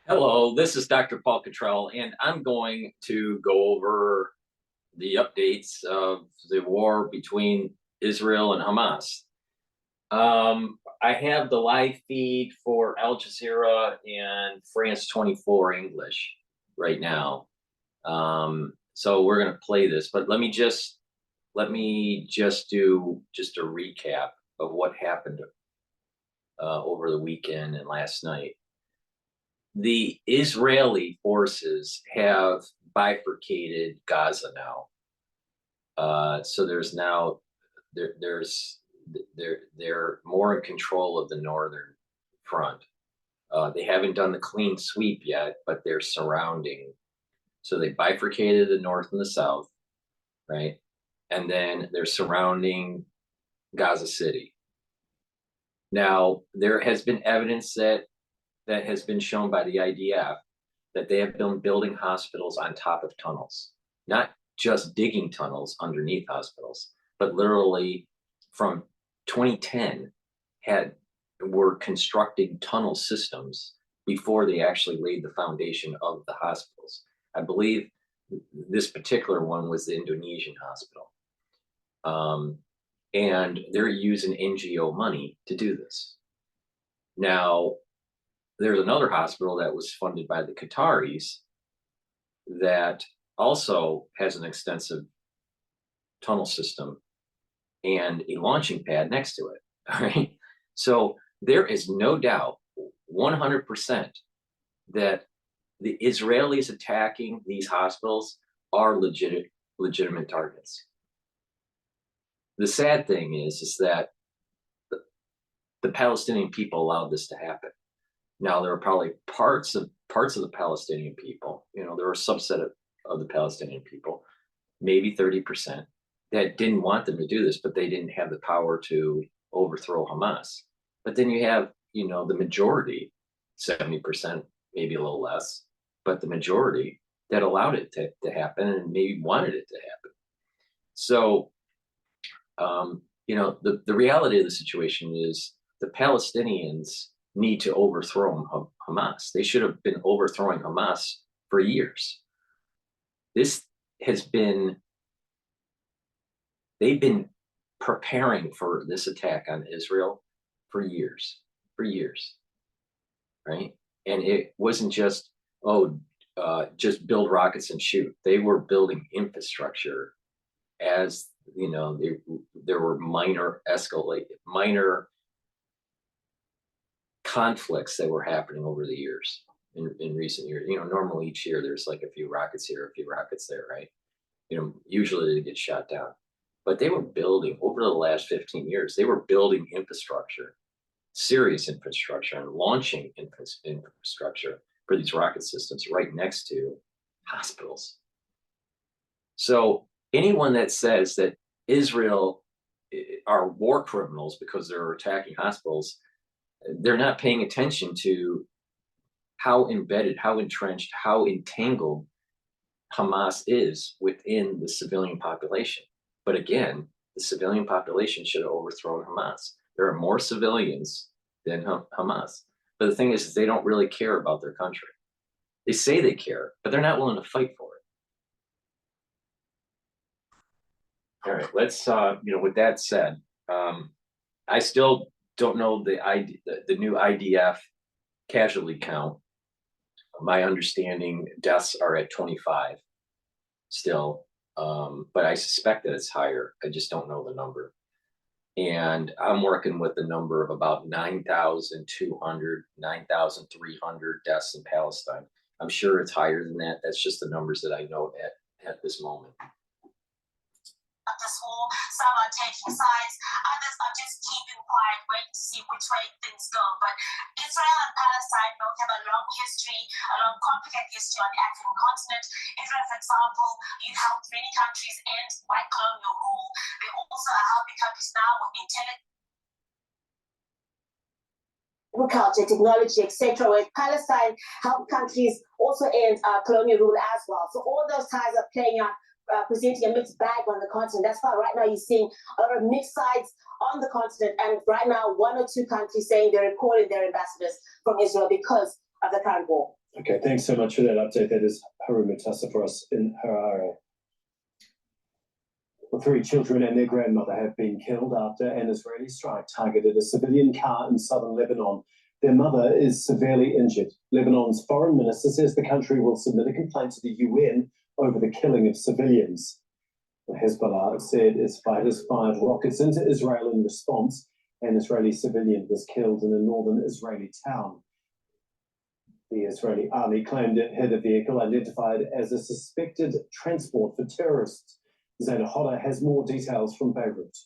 Hello, this is Dr. Paul Cottrell, and I'm going to go over the updates of the war between Israel and Hamas. I have the live feed for Al Jazeera and France 24 English right now. So we're going to play this, but let me just do just a recap of what happened over the weekend and last night. The Israeli forces have bifurcated Gaza now. So there's now they're more in control of the northern front. They haven't done the clean sweep yet, but they're surrounding. So they bifurcated the north and the south, right? And then they're surrounding Gaza City. Now there has been evidence that has been shown by the IDF that they have been building hospitals on top of tunnels, not just digging tunnels underneath hospitals, but literally from 2010 were constructing tunnel systems before they actually laid the foundation of the hospitals. I believe this particular one was the Indonesian hospital. And they're using NGO money to do this. Now, there's another hospital that was funded by the Qataris that also has an extensive tunnel system and a launching pad next to it. All right. So there is no doubt 100% that the Israelis attacking these hospitals are legitimate targets. The sad thing is that the Palestinian people allowed this to happen. Now, there are probably parts of the Palestinian people, there are a subset of the Palestinian people, maybe 30%, that didn't want them to do this, but they didn't have the power to overthrow Hamas. But then you have, the majority, 70%, maybe a little less, but the majority that allowed it to happen and maybe wanted it to happen. So, the reality of the situation is the Palestinians need to overthrow Hamas. They should have been overthrowing Hamas for years. They've been preparing for this attack on Israel for years, right? And it wasn't just, just build rockets and shoot. They were building infrastructure as, there were minor conflicts that were happening over the years in recent years. Normally each year there's like a few rockets here, a few rockets there, right? Usually they get shot down. But they were building, over the last 15 years, they were building infrastructure, serious infrastructure, and launching infrastructure for these rocket systems right next to hospitals. So anyone that says that Israel are war criminals because they're attacking hospitals, they're not paying attention to how embedded, how entrenched, how entangled Hamas is within the civilian population. But again, the civilian population should have overthrown Hamas. There are more civilians than Hamas. But the thing is they don't really care about their country. They say they care, but they're not willing to fight for it. All right, let's, with that said, I still don't know the new IDF casualty count. My understanding, deaths are at 25 still, but I suspect that it's higher. I just don't know the number. And I'm working with the number of about 9,200, 9,300 deaths in Palestine. I'm sure it's higher than that. That's just the numbers that I know at this moment. This war, some are taking sides, others are just keeping quiet, waiting to see which way things go. But Israel and Palestine both have a long history, a long complicated history on the African continent. Israel, for example, it helped many countries end white colonial rule. They also are helping countries now with intelligence, agriculture, technology, etc. Where Palestine helped countries also end colonial rule as well. So all those ties are playing out, presenting a mixed bag on the continent. That's why right now you're seeing a lot of mixed sides on the continent, and right now 1 or 2 countries saying they're recalling their ambassadors from Israel because of the current war. Okay, thanks so much for that update. That is Haru Mutasa for us in Harare. Well, 3 children and their grandmother have been killed after an Israeli strike targeted a civilian car in southern Lebanon. Their mother is severely injured. Lebanon's foreign minister says the country will submit a complaint to the UN over the killing of civilians. Hezbollah said its fighters fired rockets into Israel in response. An Israeli civilian was killed in a northern Israeli town. The Israeli army claimed it hit a vehicle identified as a suspected transport for terrorists. Zaina Hodder has more details from Beirut.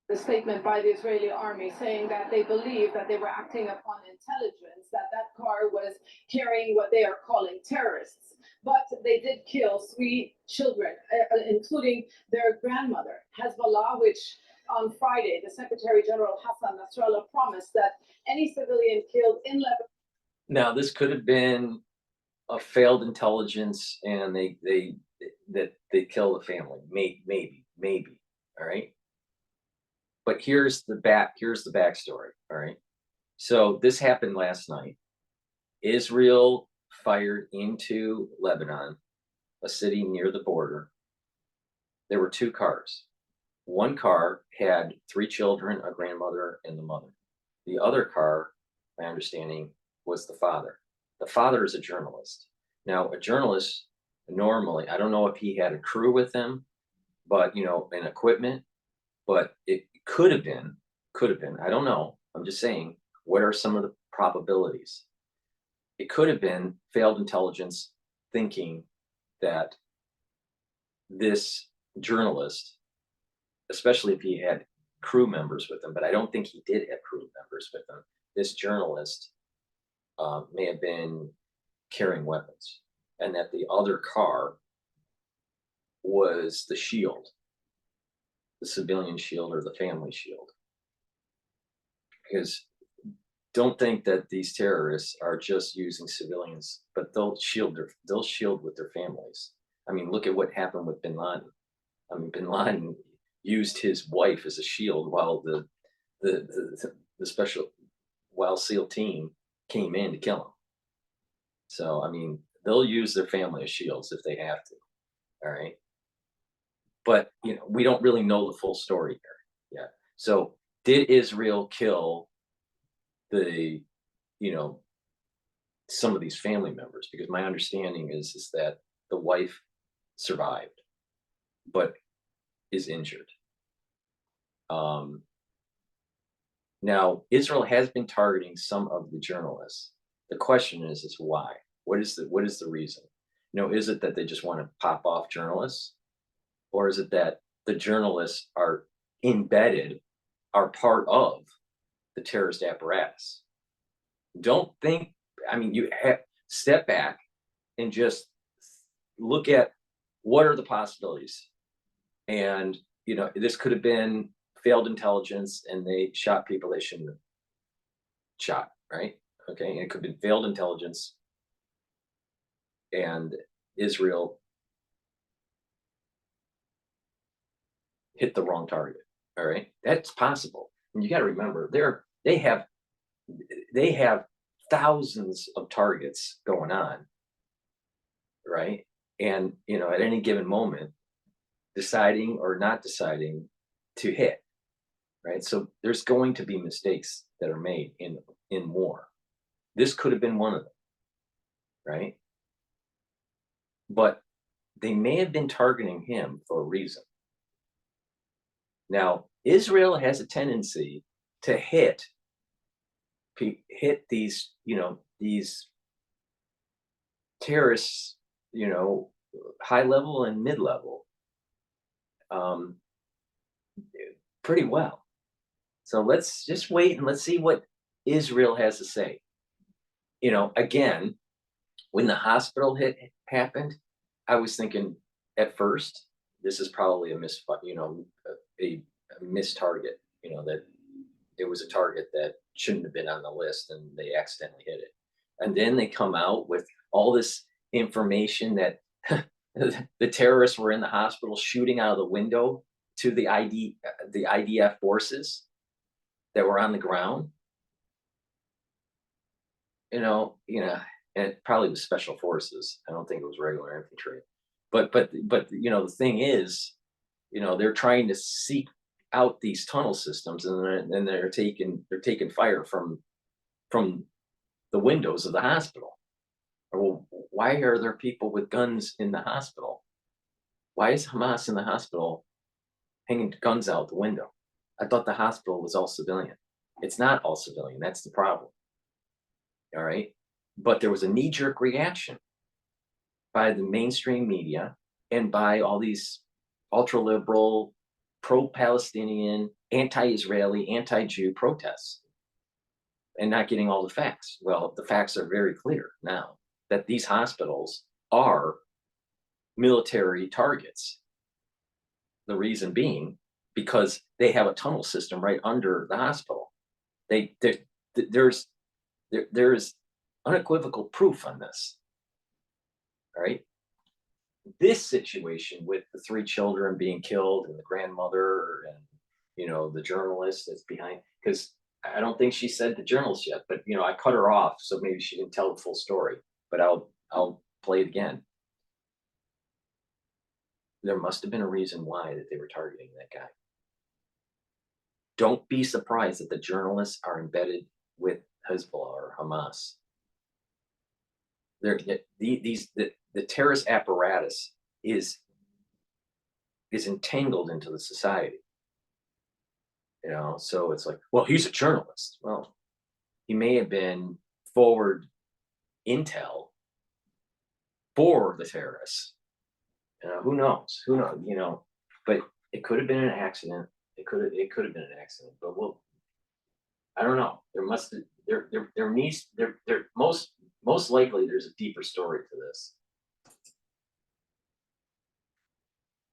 The statement by the Israeli army saying that they believe that they were acting upon intelligence, that that car was carrying what they are calling terrorists. But they did kill 3 children, including their grandmother. Hezbollah, which on Friday, the Secretary General Hassan Nasrallah promised that any civilian killed in Lebanon. Now, this could have been a failed intelligence, and they kill the family. Maybe. All right. But here's the backstory. All right. So this happened last night. Israel fired into Lebanon, a city near the border. There were 2 cars. One car had 3 children, a grandmother, and the mother. The other car, my understanding, was the father. The father is a journalist. Now, a journalist normally, I don't know if he had a crew with him, but and equipment, but it could have been, I don't know. I'm just saying, what are some of the probabilities? It could have been failed intelligence thinking that this journalist, especially if he had crew members with him, but I don't think he did have crew members with him. This journalist may have been carrying weapons, and that the other car was the shield, the civilian shield or the family shield. Because don't think that these terrorists are just using civilians, but they'll shield with their families. I mean, look at what happened with bin Laden. I mean, bin Laden used his wife as a shield while the special Wild SEAL team came in to kill him. So, I mean, they'll use their family as shields if they have to. All right. But, we don't really know the full story here yet. So did Israel kill the, some of these family members? Because my understanding is that the wife survived, but is injured. Now, Israel has been targeting some of the journalists. The question is why? What is the reason? Is it that they just want to pop off journalists? Or is it that the journalists are part of the terrorist apparatus? Don't think, you step back and just look at what are the possibilities. And, this could have been failed intelligence and they shot people they shouldn't have shot, right? Okay, and it could have been failed intelligence and Israel hit the wrong target. All right, that's possible. And you got to remember, they have thousands of targets going on, right? And at any given moment, deciding or not deciding to hit, right? So there's going to be mistakes that are made in war. This could have been one of them, right? But they may have been targeting him for a reason. Now, Israel has a tendency to hit these, these terrorists, high level and mid level, pretty well. So let's just wait and let's see what Israel has to say. Again, when the hospital hit happened, I was thinking at first, this is probably a missed target, that it was a target that shouldn't have been on the list and they accidentally hit it. And then they come out with all this information that the terrorists were in the hospital shooting out of the window to the IDF forces that were on the ground. and it probably was special forces. I don't think it was regular infantry. But the thing is, they're trying to seek out these tunnel systems, and they're taking fire from the windows of the hospital. Well, why are there people with guns in the hospital? Why is Hamas in the hospital hanging guns out the window? I thought the hospital was all civilian. It's not all civilian. That's the problem. All right. But there was a knee-jerk reaction by the mainstream media and by all these ultra-liberal, pro-Palestinian, anti-Israeli, anti-Jew protests, and not getting all the facts. Well, the facts are very clear now that these hospitals are military targets. The reason being because they have a tunnel system right under the hospital. There's unequivocal proof on this. All right. This situation with the 3 children being killed and the grandmother and the journalist that's behind, because I don't think she said the journalist yet, but I cut her off, so maybe she didn't tell the full story. But I'll play it again. There must have been a reason why that they were targeting that guy. Don't be surprised that the journalists are embedded with Hezbollah or Hamas. The terrorist apparatus is entangled into the society. So it's like, well, he's a journalist. Well, he may have been forward intel for the terrorists. Who knows? But it could have been an accident. It could have been an accident. But I don't know. Most likely there's a deeper story to this.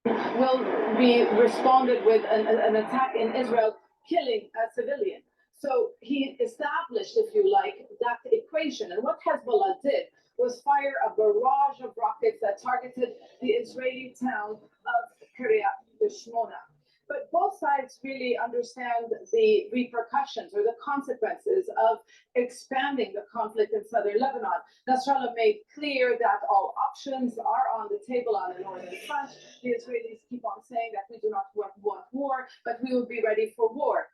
Will be responded with an attack in Israel, killing a civilian. So he established, if you like, that equation. And what Hezbollah did was fire a barrage of rockets that targeted the Israeli town of Kiryat Shmona. But both sides really understand the repercussions or the consequences of expanding the conflict in southern Lebanon. Nasrallah made clear that all options are on the table on the northern front. The Israelis keep on saying that we do not want war, but we will be ready for war.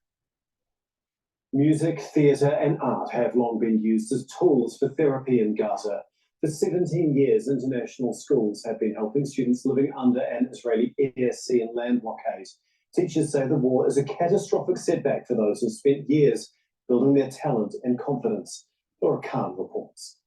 Music, theatre and art have long been used as tools for therapy in Gaza. For 17 years, international schools have been helping students living under an Israeli air, sea and land blockade. Teachers say the war is a catastrophic setback for those who spent years building their talent and confidence. Laura Khan reports.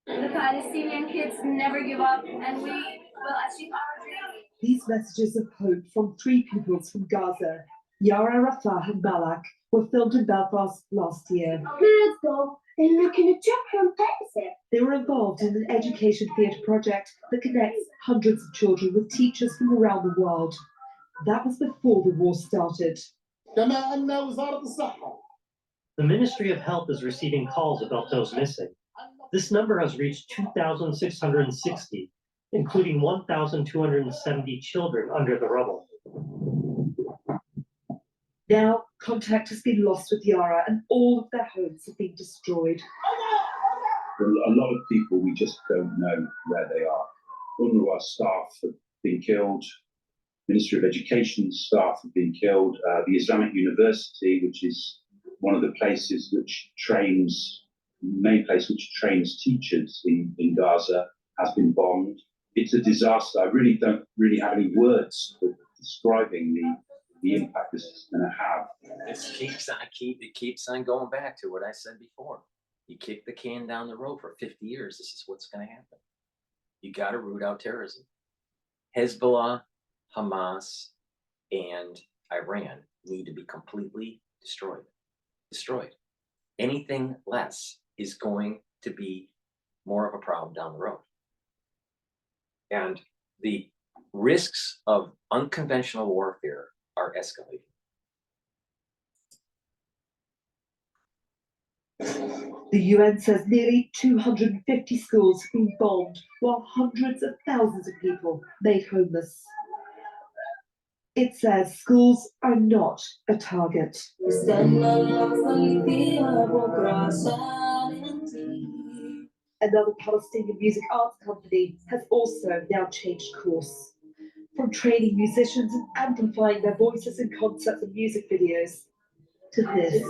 The Palestinian kids never give up, and we will achieve our dream. These messages of hope from 3 pupils from Gaza, Yara, Rafah and Malak, were filmed in Belfast last year. Let's go. They're looking at Japan and Pepsi. They were involved in an education theatre project that connects hundreds of children with teachers from around the world. That was before the war started. The Ministry of Health is receiving calls about those missing. This number has reached 2,660, including 1,270 children under the rubble. Now, contact has been lost with Yara and all of their homes have been destroyed. A lot of people, we just don't know where they are. UNRWA staff have been killed. Ministry of Education staff have been killed. The Islamic University, which is one of the places which trains, main place which trains teachers in Gaza, has been bombed. It's a disaster. I really don't have any words for describing the impact this is going to have. It keeps on going back to what I said before. You kick the can down the road for 50 years. This is what's going to happen. You got to root out terrorism. Hezbollah, Hamas, and Iran need to be completely destroyed. Anything less is going to be more of a problem down the road. And the risks of unconventional warfare are escalating. The UN says nearly 250 schools have been bombed, while hundreds of thousands of people made homeless. It says schools are not a target. Another Palestinian music arts company has also now changed course. From training musicians and amplifying their voices in concerts and music videos to this.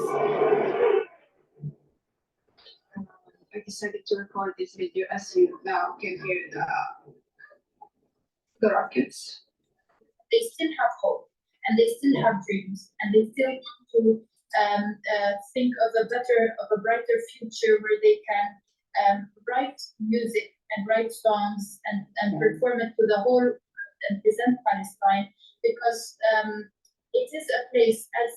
I decided to record this video as you now can hear the rockets. They still have hope, and they still have dreams, and they still want to think of a brighter future where they can write music and write songs and perform it to the whole and present Palestine, because it is a place, as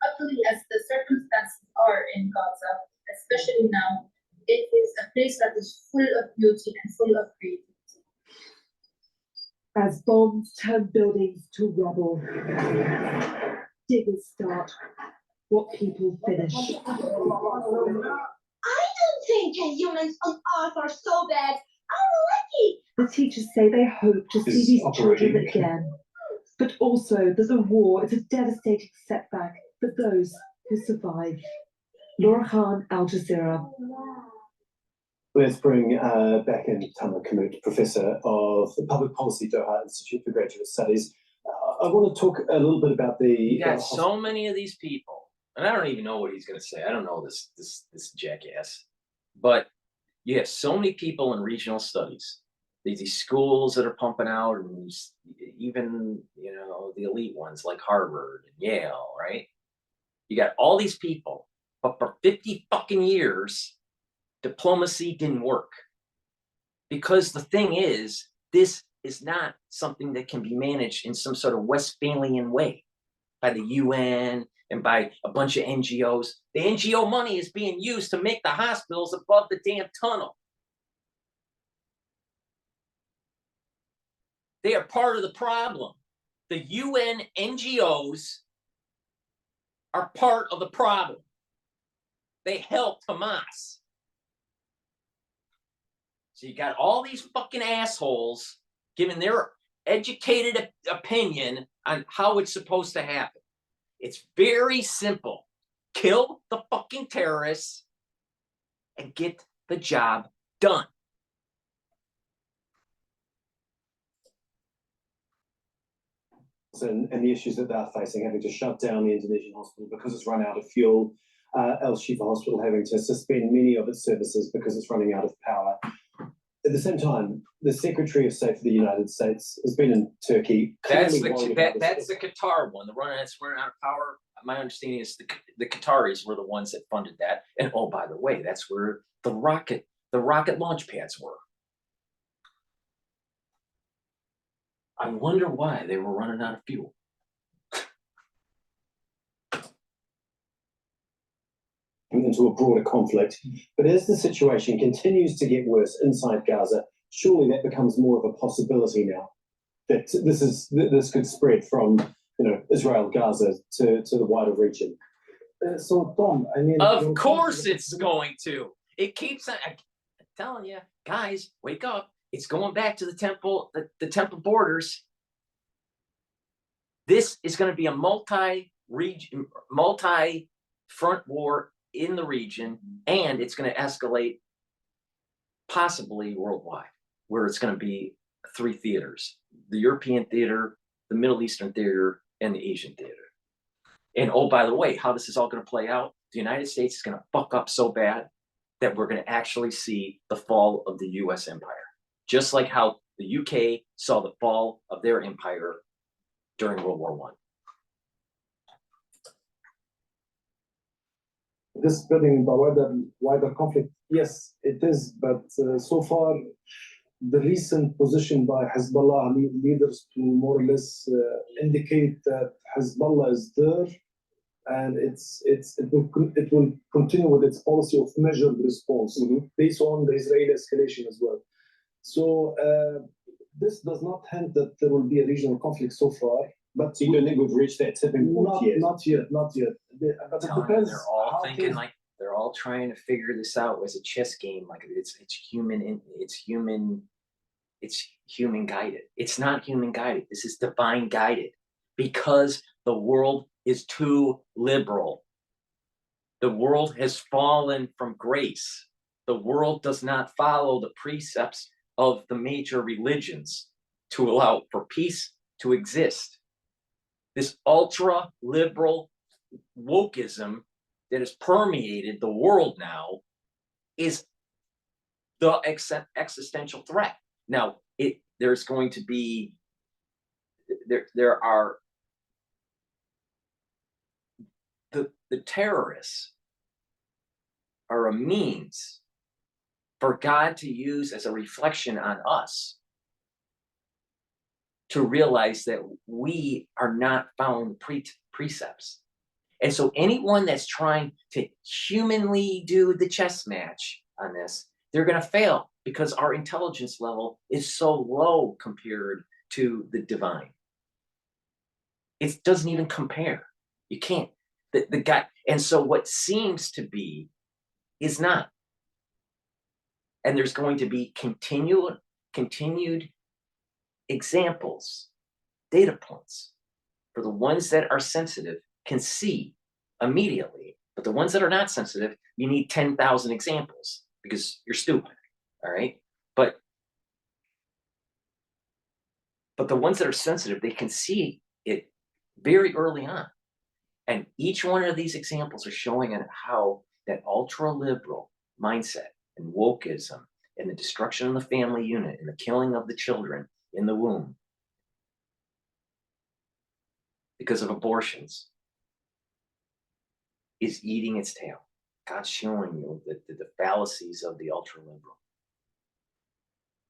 ugly as the circumstances are in Gaza, especially now, it is a place that is full of beauty and full of creativity. As bombs turn buildings to rubble, diggers start what people finish. I don't think humans on Earth are so bad. I'm lucky. The teachers say they hope to see these children again, but also that the war is a devastating setback for those who survive. Laura Khan, Al Jazeera. Let's bring back in Tamer Kamut, Professor of Public Policy, Doha Institute for Graduate Studies. I want to talk a little bit about the... You got so many of these people, and I don't even know what he's going to say. I don't know this jackass. But you have so many people in regional studies, these schools that are pumping out, and even, you know, the elite ones like Harvard and Yale, right? You got all these people, but for 50 fucking years, diplomacy didn't work. Because the thing is, this is not something that can be managed in some sort of Westphalian way by the UN and by a bunch of NGOs. The NGO money is being used to make the hospitals above the damn tunnel. They are part of the problem. The UN NGOs are part of the problem. They helped Hamas. So you got all these fucking assholes giving their educated opinion on how it's supposed to happen. It's very simple. Kill the fucking terrorists and get the job done. And the issues that they're facing, having to shut down the Indonesian hospital because it's run out of fuel, Al Shifa Hospital having to suspend many of its services because it's running out of power. At the same time, the Secretary of State for the United States has been in Turkey. That's the Qatar one. The running out of power. My understanding is the Qataris were the ones that funded that. And oh, by the way, that's where the rocket launch pads were. I wonder why they were running out of fuel. Into a broader conflict. But as the situation continues to get worse inside Gaza, surely that becomes more of a possibility now. That this could spread from, you know, Israel, Gaza to the wider region. So Tom, I mean, of course it's going to. It keeps. I'm telling you, guys, wake up. It's going back to the temple borders. This is going to be a multi-front war in the region, and it's going to escalate possibly worldwide, where it's going to be 3 theaters: the European theater, the Middle Eastern theater, and the Asian theater. And oh, by the way, how this is all going to play out, the United States is going to fuck up so bad that we're going to actually see the fall of the US empire, just like how the UK saw the fall of their empire during World War I. This building the wider conflict, yes, it is, but so far, the recent position by Hezbollah leaders to more or less indicate that Hezbollah is there, and it will continue with its policy of measured response based on the Israeli escalation as well. So this does not hint that there will be a regional conflict so far. But you don't think we've reached that tipping point yet? Not yet. But it depends. They're all thinking like they're all trying to figure this out as a chess game. Like it's human guided. It's not human guided. This is divine guided, because the world is too liberal. The world has fallen from grace. the world does not follow the precepts of the major religions to allow for peace to exist. This ultra liberal wokeism that has permeated the world now is the existential threat. Now, there's going to be there are the terrorists are a means for God to use as a reflection on us to realize that we are not following precepts. And so anyone that's trying to humanly do the chess match on this, they're going to fail because our intelligence level is so low compared to the divine. It doesn't even compare. You can't. The guy, and so what seems to be is not. And there's going to be continued examples, data points for the ones that are sensitive can see immediately, but the ones that are not sensitive, you need 10,000 examples because you're stupid, all right? But the ones that are sensitive, they can see it very early on. And each one of these examples are showing how that ultra-liberal mindset and wokeism and the destruction of the family unit and the killing of the children in the womb because of abortions is eating its tail. God's showing you the fallacies of the ultra-liberal.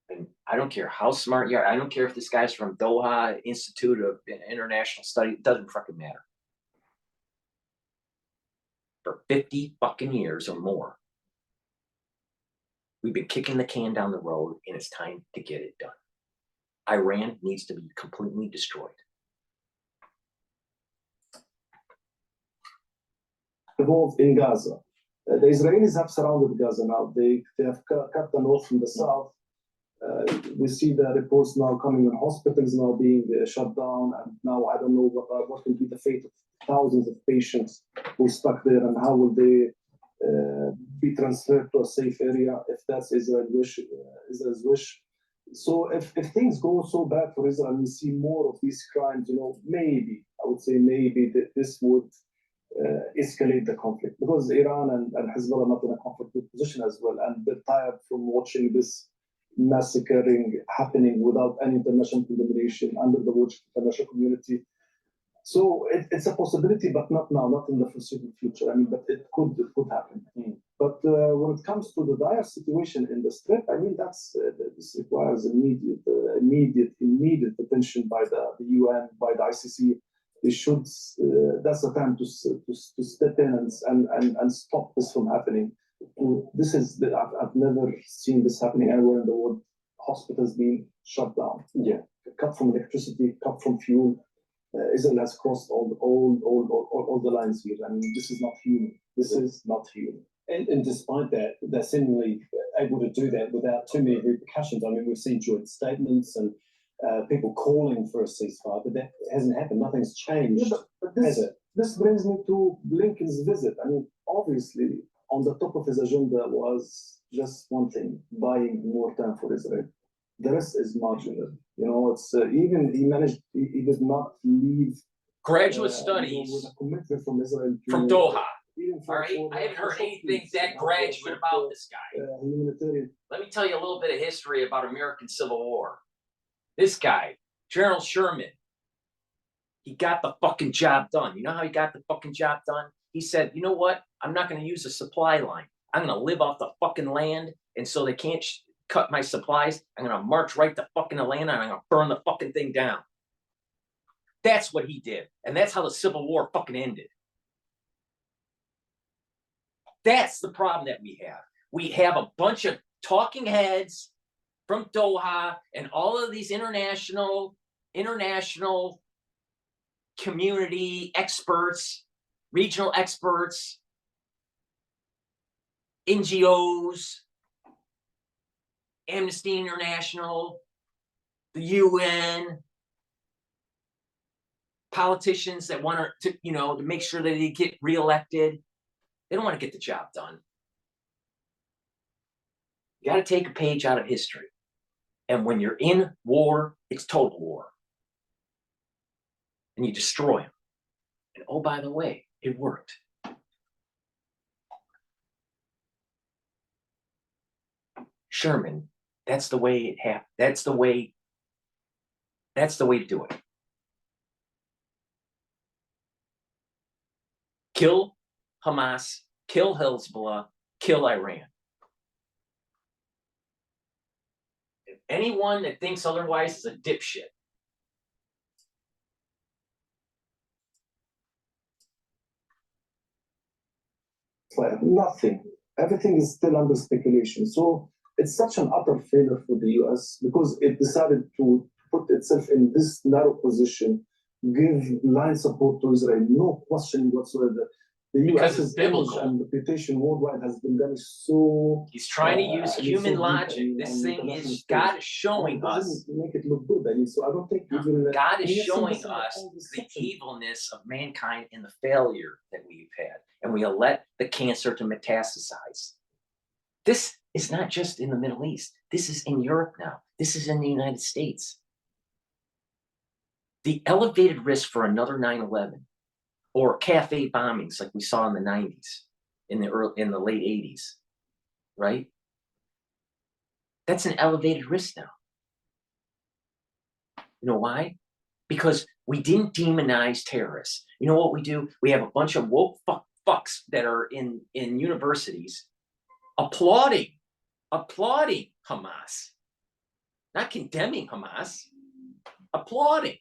And I don't care how smart you are. I don't care if this guy's from Doha Institute of International Study. It doesn't fucking matter. For 50 fucking years or more, we've been kicking the can down the road, and it's time to get it done. Iran needs to be completely destroyed. Involved in Gaza. The Israelis have surrounded Gaza now. They have cut the north from the south. We see the reports now coming on hospitals now being shut down, and now I don't know what will be the fate of thousands of patients who are stuck there, and how will they be transferred to a safe area if that's Israel's wish. So if things go so bad for Israel and we see more of these crimes, maybe, I would say maybe this would escalate the conflict, because Iran and Hezbollah are not in a comfortable position as well, and they're tired from watching this massacring happening without any international condemnation under the watch of the international community. So it's a possibility, but not now, not in the foreseeable future. I mean, but it could happen. But when it comes to the dire situation in the Strip, I mean, this requires immediate attention by the UN, by the ICC. They should. That's the time to step in and stop this from happening. This is I've never seen this happening anywhere in the world. Hospitals being shut down. Yeah, cut from electricity, cut from fuel. Israel has crossed all the lines here. I mean, this is not human. This is not human. And despite that, they're seemingly able to do that without too many repercussions. I mean, we've seen joint statements and people calling for a ceasefire, but that hasn't happened. Nothing's changed, but has it? This brings me to Blinken's visit. I mean, obviously, on the top of his agenda was just one thing: buying more time for Israel. The rest is marginal. It's even he did not leave graduate studies with a commitment from Israel from Doha. All right, I haven't heard anything that graduate about this guy. Humanitarian. Let me tell you a little bit of history about American Civil War. This guy, General Sherman, he got the fucking job done. You know how he got the fucking job done? He said, you know what? I'm not going to use a supply line. I'm going to live off the fucking land, and so they can't cut my supplies. I'm going to march right to fucking Atlanta, and I'm going to burn the fucking thing down. That's what he did, and that's how the Civil War fucking ended. That's the problem that we have. We have a bunch of talking heads from Doha and all of these international community experts, regional experts, NGOs, Amnesty International, the UN, politicians that want to make sure that they get reelected. They don't want to get the job done. You got to take a page out of history. And when you're in war, it's total war. And you destroy them. And oh, by the way, it worked. Sherman, that's the way it happened. That's the way to do it. Kill Hamas, kill Hezbollah, kill Iran. If anyone that thinks otherwise is a dipshit. It's like nothing. Everything is still under speculation. So it's such an utter failure for the US because it decided to put itself in this narrow position, give blind support to Israel, no questioning whatsoever. The Because US's it's biblical. image and reputation worldwide has been damaged so. He's trying to use I mean, human so logic. deep This on thing international is, stage. God is showing It doesn't us. make it look good. I mean, so I don't think we will. God is we have seen showing this in us all this the section. evilness of mankind and the failure that we've had. And we let the cancer to metastasize. This is not just in the Middle East. This is in Europe now. This is in the United States. The elevated risk for another 9/11 or cafe bombings like we saw in the 90s, in the late 80s, right? That's an elevated risk now. You know why? Because we didn't demonize terrorists. You know what we do? We have a bunch of woke fucks that are in universities applauding Hamas, not condemning Hamas, applauding.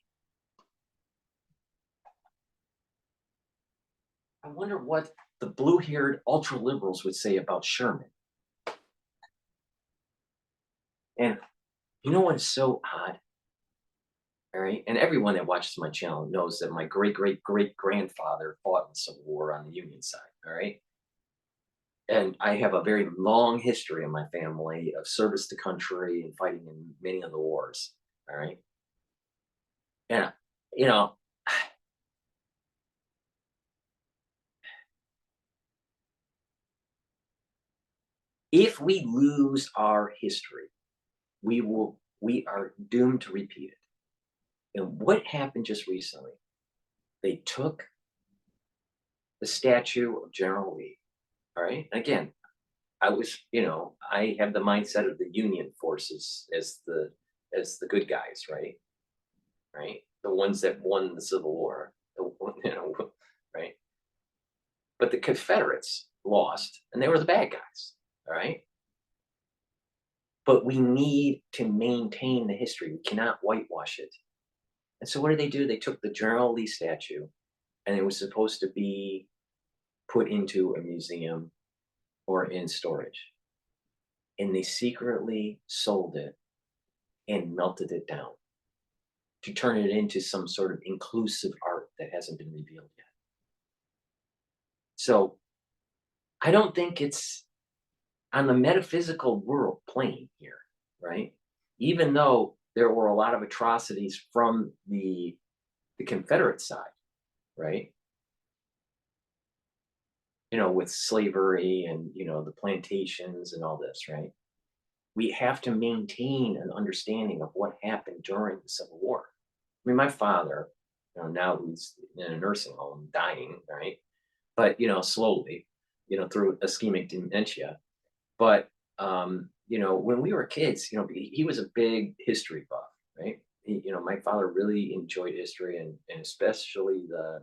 I wonder what the blue-haired ultra-liberals would say about Sherman. And you know what is so odd? All right, and everyone that watches my channel knows that my great-great-great-grandfather fought in the Civil War on the Union side, all right? And I have a very long history in my family of service to country and fighting in many of the wars, all right? And, you know, if we lose our history, we are doomed to repeat it. And what happened just recently? They took the statue of General Lee, all right? And again, I have the mindset of the Union forces as the good guys, right? Right? The ones that won the Civil War, right? But the Confederates lost, and they were the bad guys, all right? But we need to maintain the history. We cannot whitewash it. And so what did they do? They took the General Lee statue, and it was supposed to be put into a museum or in storage. And they secretly sold it and melted it down to turn it into some sort of inclusive art that hasn't been revealed yet. So I don't think it's on the metaphysical world plane here, right? Even though there were a lot of atrocities from the Confederate side, right? You know, with slavery and, the plantations and all this, right? We have to maintain an understanding of what happened during the Civil War. I mean, my father, now he's in a nursing home dying, right? But, slowly, through ischemic dementia. But, when we were kids, he was a big history buff, right? My father really enjoyed history and especially the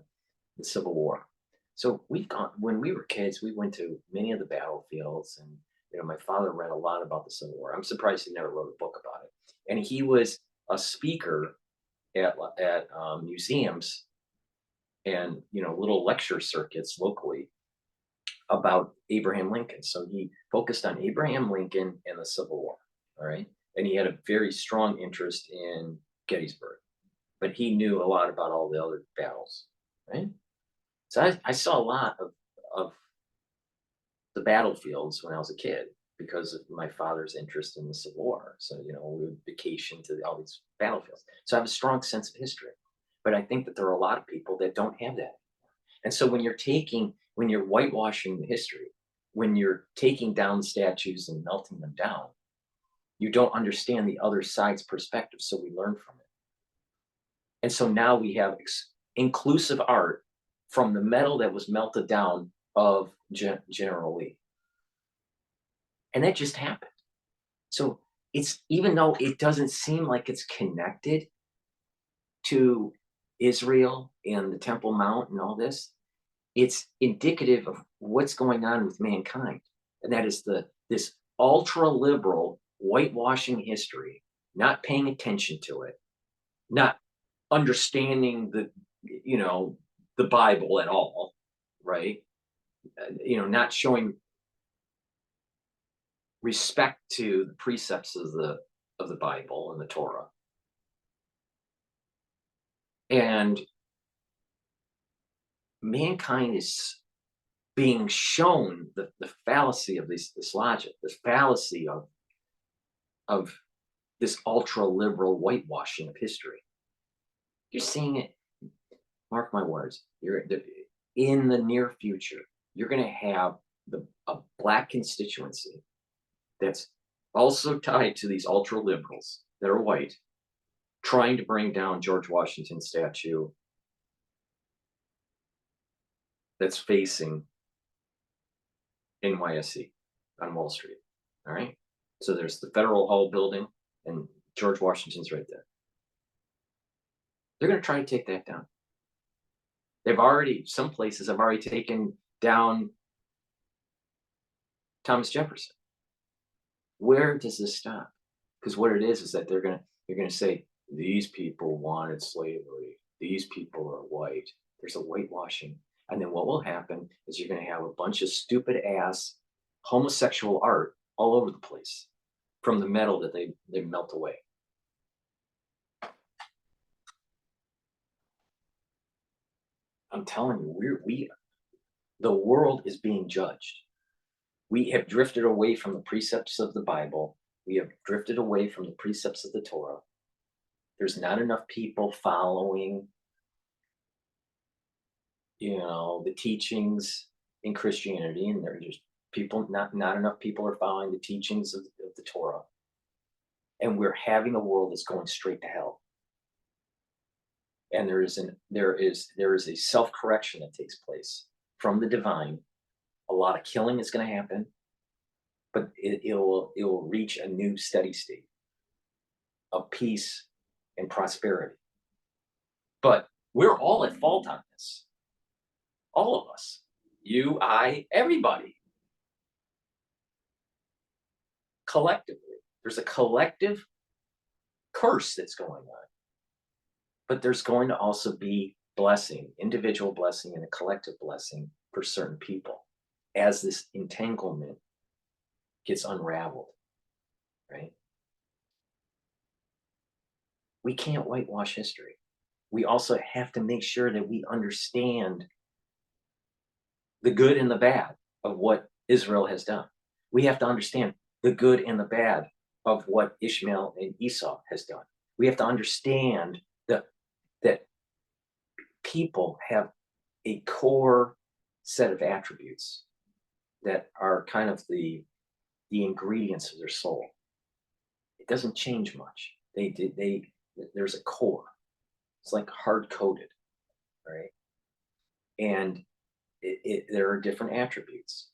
Civil War. So when we were kids, we went to many of the battlefields and, my father read a lot about the Civil War. I'm surprised he never wrote a book about it. And he was a speaker at museums and, little lecture circuits locally about Abraham Lincoln. So he focused on Abraham Lincoln and the Civil War, all right? And he had a very strong interest in Gettysburg, but he knew a lot about all the other battles, right? So I saw a lot of the battlefields when I was a kid because of my father's interest in the Civil War. So, we would vacation to all these battlefields. So I have a strong sense of history, but I think that there are a lot of people that don't have that. And so when you're whitewashing the history, when you're taking down statues and melting them down, you don't understand the other side's perspective, so we learn from it. And so now we have inclusive art from the metal that was melted down of General Lee. And that just happened. So it's, even though it doesn't seem like it's connected to Israel and the Temple Mount and all this, it's indicative of what's going on with mankind. And that is this ultra-liberal whitewashing history, not paying attention to it, not understanding the Bible at all, right? Not showing respect to the precepts of the Bible and the Torah. And mankind is being shown the fallacy of this logic, this fallacy of this ultra-liberal whitewashing of history. You're seeing it, mark my words, in the near future, you're going to have a Black constituency that's also tied to these ultra-liberals that are white, trying to bring down George Washington's statue that's facing NYSE on Wall Street. All right. So there's the Federal Hall building and George Washington's right there. They're going to try to take that down. Some places have already taken down Thomas Jefferson. Where does this stop? Because what it is that you're going to say, these people wanted slavery. These people are white. There's a whitewashing. And then what will happen is you're going to have a bunch of stupid ass homosexual art all over the place from the metal that they melt away. I'm telling you, the world is being judged. We have drifted away from the precepts of the Bible. We have drifted away from the precepts of the Torah. There's not enough people following, the teachings in Christianity, and there's just not enough people are following the teachings of the Torah. And we're having a world that's going straight to hell. And there is a self-correction that takes place from the divine. A lot of killing is going to happen, but it will reach a new steady state of peace and prosperity. But we're all at fault on this. All of us. You, I, everybody. Collectively. There's a collective curse that's going on. But there's going to also be blessing, individual blessing and a collective blessing for certain people as this entanglement gets unraveled, right? We can't whitewash history. We also have to make sure that we understand the good and the bad of what Israel has done. We have to understand the good and the bad of what Ishmael and Esau has done. We have to understand that people have a core set of attributes that are kind of the ingredients of their soul. It doesn't change much. There's a core. It's like hard-coded, right? And there are different attributes.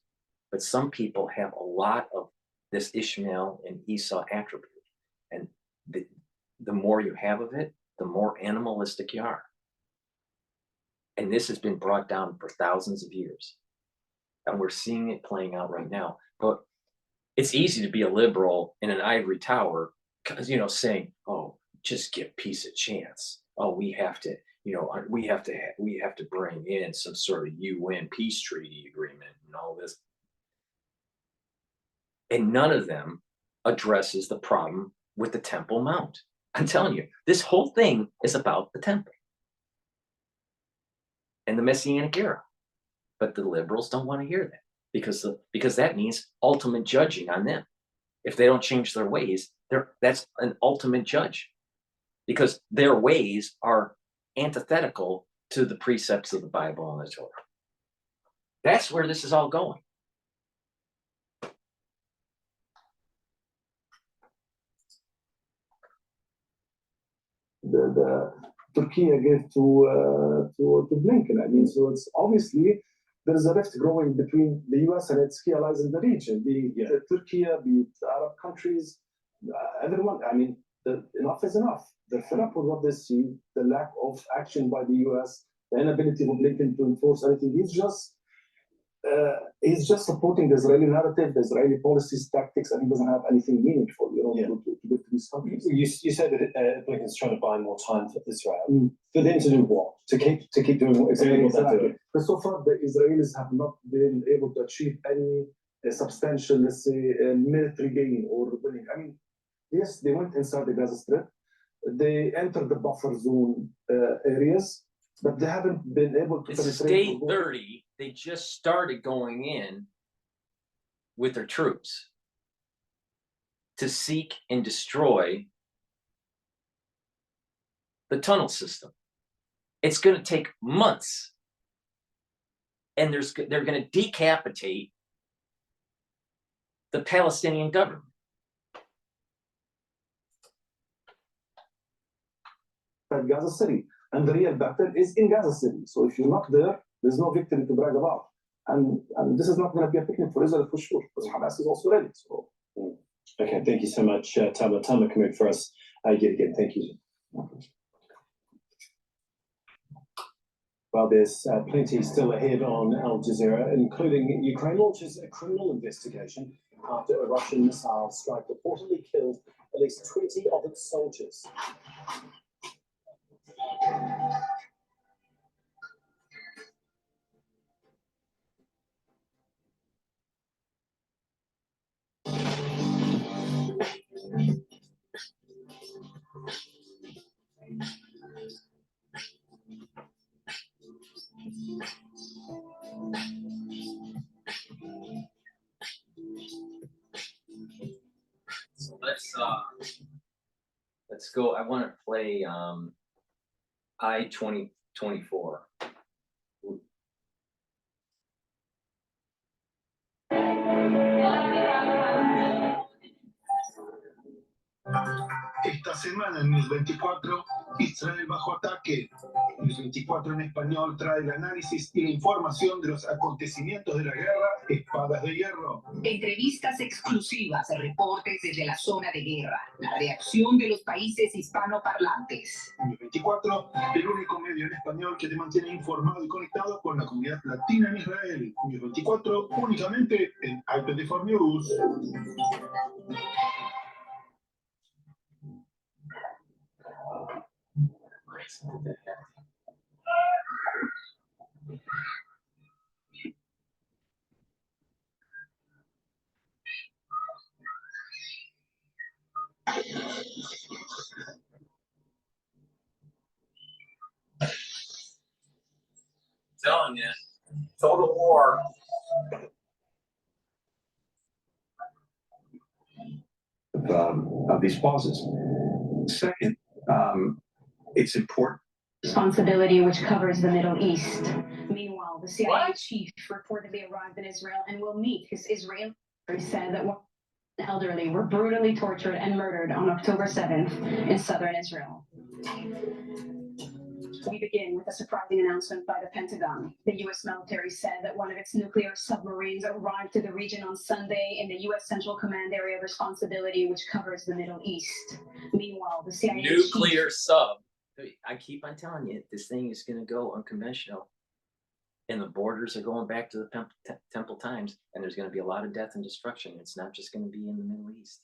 But some people have a lot of this Ishmael and Esau attribute. And the more you have of it, the more animalistic you are. And this has been brought down for thousands of years. And we're seeing it playing out right now. But it's easy to be a liberal in an ivory tower, saying, oh, just give peace a chance. Oh, we have to bring in some sort of UN peace treaty agreement and all this. And none of them addresses the problem with the Temple Mount. I'm telling you, this whole thing is about the temple and the Messianic era. But the liberals don't want to hear that because that means ultimate judging on them. If they don't change their ways, that's an ultimate judge because their ways are antithetical to the precepts of the Bible and the Torah. That's where this is all going. the Turkey gave to Blinken. I mean, so it's obviously there is a rift growing between the US and its key allies in the region, be it Turkey, be it Arab countries, everyone. I mean, enough is enough. They're fed up with what they see, the lack of action by the US, the inability of Blinken to enforce anything. He's just supporting the Israeli narrative, the Israeli policies, tactics, and he doesn't have anything meaningful, to give to these countries. You said that Blinken's trying to buy more time for Israel. For them to do what? To keep doing exactly what they're doing. But so far, the Israelis have not been able to achieve any substantial, let's say, military gain or winning. I mean, yes, they went inside the Gaza Strip. They entered the buffer zone areas, but they haven't been able to This is day 30. They just started going in with their troops to seek and destroy the tunnel system. It's going to take months, and they're going to decapitate the Palestinian government. Gaza City, and the real battle is in Gaza City. So if you're not there, there's no victory to brag about. And this is not going to be a picnic for Israel for sure, because Hamas is also ready. So, okay, thank you so much, Tamer. Tamer Kamid for us yet again. Thank you. Well, there's plenty still ahead on Al Jazeera, including Ukraine launches a criminal investigation after a Russian missile strike reportedly killed at least 20 of its soldiers. So let's go. I want to play I-2024. Esta semana en News 24, Israel bajo ataque. News 24 en español trae el análisis y la información de los acontecimientos de la guerra Espadas de Hierro. Entrevistas exclusivas, reportes desde la zona de guerra, la reacción de los países hispanoparlantes. News 24, el único medio en español que te mantiene informado y conectado con la comunidad latina en Israel. News 24, únicamente en I-24 News. Telling you, total war. Of these pauses. Second, it's important. Responsibility, which covers the Middle East. Meanwhile, the CIA chief reportedly arrived in Israel and will meet his Israeli. Said that one elderly were brutally tortured and murdered on October 7th in southern Israel. We begin with a surprising announcement by the Pentagon. The U.S. military said that one of its nuclear submarines arrived to the region on Sunday in the U.S. Central Command Area of Responsibility, which covers the Middle East. Meanwhile, the CIA nuclear sub. I keep on telling you, this thing is going to go unconventional, and the borders are going back to the Temple times, and there's going to be a lot of death and destruction. It's not just going to be in the Middle East.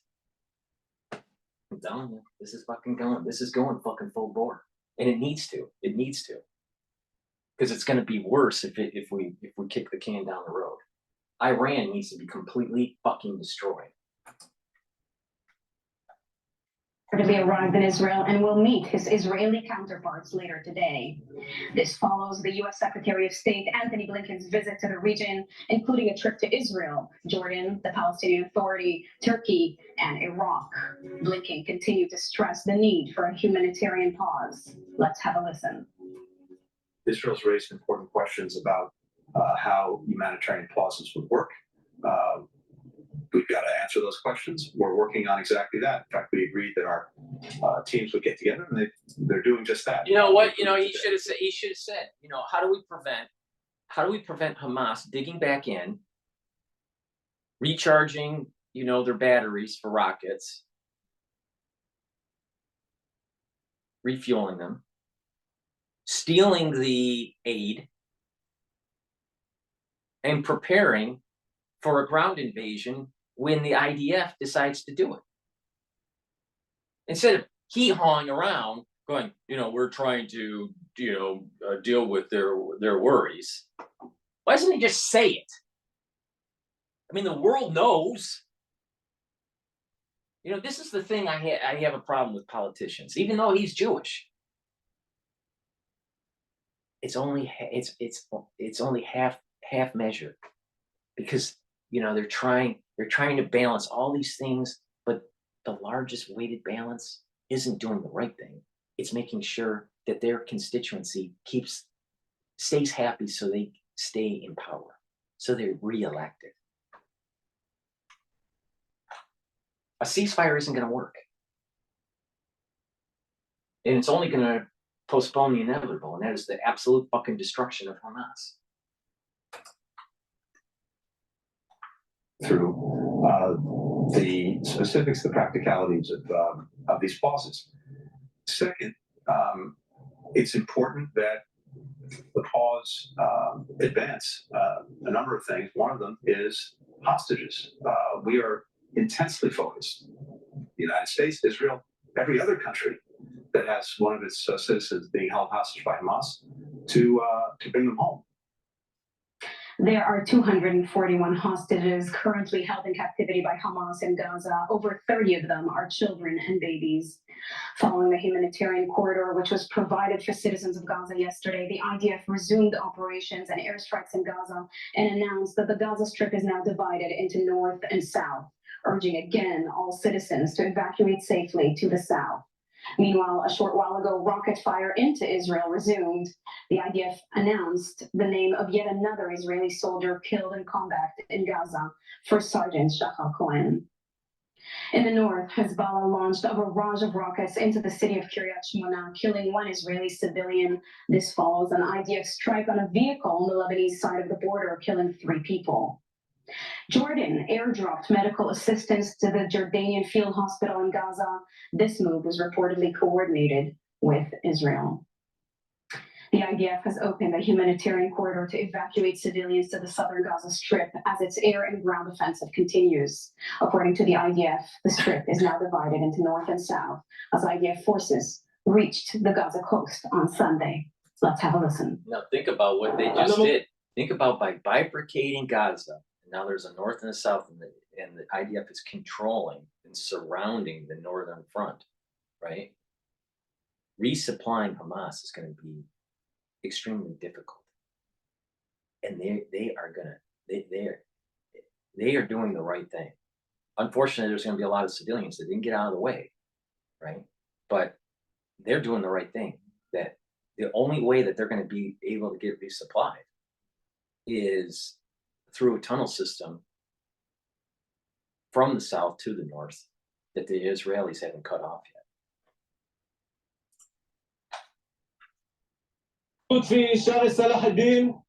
I'm telling you, this is fucking going. This is going fucking full bore. And it needs to. It needs to, because it's going to be worse if we kick the can down the road. Iran needs to be completely fucking destroyed. Reportedly arrived in Israel and will meet his Israeli counterparts later today. This follows the U.S. Secretary of State Anthony Blinken's visit to the region, including a trip to Israel, Jordan, the Palestinian Authority, Turkey, and Iraq. Blinken continued to stress the need for a humanitarian pause. Let's have a listen. Israel's raised important questions about how humanitarian pauses would work. We've got to answer those questions. We're working on exactly that. In fact, we agreed that our teams would get together, and they're doing just that. You know what? You know, he should have said. He should have said. You know, how do we prevent Hamas digging back in, recharging, you know, their batteries for rockets, refueling them, stealing the aid, and preparing for a ground invasion when the IDF decides to do it. Instead of hee-hawing around going, you know, we're trying to, you know, deal with their worries. Why doesn't he just say it? I mean, the world knows. You know, this is the thing I have a problem with politicians, even though he's Jewish. It's only half measured, because you know they're trying to balance all these things, but the largest weighted balance isn't doing the right thing. It's making sure that their constituency stays happy, so they stay in power, so they're reelected. A ceasefire isn't going to work, and it's only going to postpone the inevitable, and that is the absolute fucking destruction of Hamas. Through the specifics, the practicalities of these pauses. Second, it's important that the pause advance a number of things. One of them is hostages. We are intensely focused, the United States, Israel, every other country that has one of its citizens being held hostage by Hamas, to bring them home. There are 241 hostages currently held in captivity by Hamas in Gaza. Over 30 of them are children and babies. Following the humanitarian corridor, which was provided for citizens of Gaza yesterday, the IDF resumed operations and airstrikes in Gaza and announced that the Gaza Strip is now divided into north and south, urging again all citizens to evacuate safely to the south. Meanwhile, a short while ago, rocket fire into Israel resumed. The IDF announced the name of yet another Israeli soldier killed in combat in Gaza, First Sergeant Shachar Cohen. In the north, Hezbollah launched a barrage of rockets into the city of Kiryat Shmona, killing one Israeli civilian. This follows an IDF strike on a vehicle on the Lebanese side of the border, killing 3 people. Jordan airdropped medical assistance to the Jordanian field hospital in Gaza. This move was reportedly coordinated with Israel. The IDF has opened a humanitarian corridor to evacuate civilians to the southern Gaza Strip as its air and ground offensive continues. According to the IDF, the Strip is now divided into north and south as IDF forces reached the Gaza coast on Sunday. Let's have a listen. Now think about what they just did. Think about by bifurcating Gaza. Now there's a north and a south, and the IDF is controlling and surrounding the northern front, right? Resupplying Hamas is going to be extremely difficult, and they are doing the right thing. Unfortunately, there's going to be a lot of civilians that didn't get out of the way, right? But they're doing the right thing. That the only way that they're going to be able to get resupplied is through a tunnel system from the south to the north that the Israelis haven't cut off yet.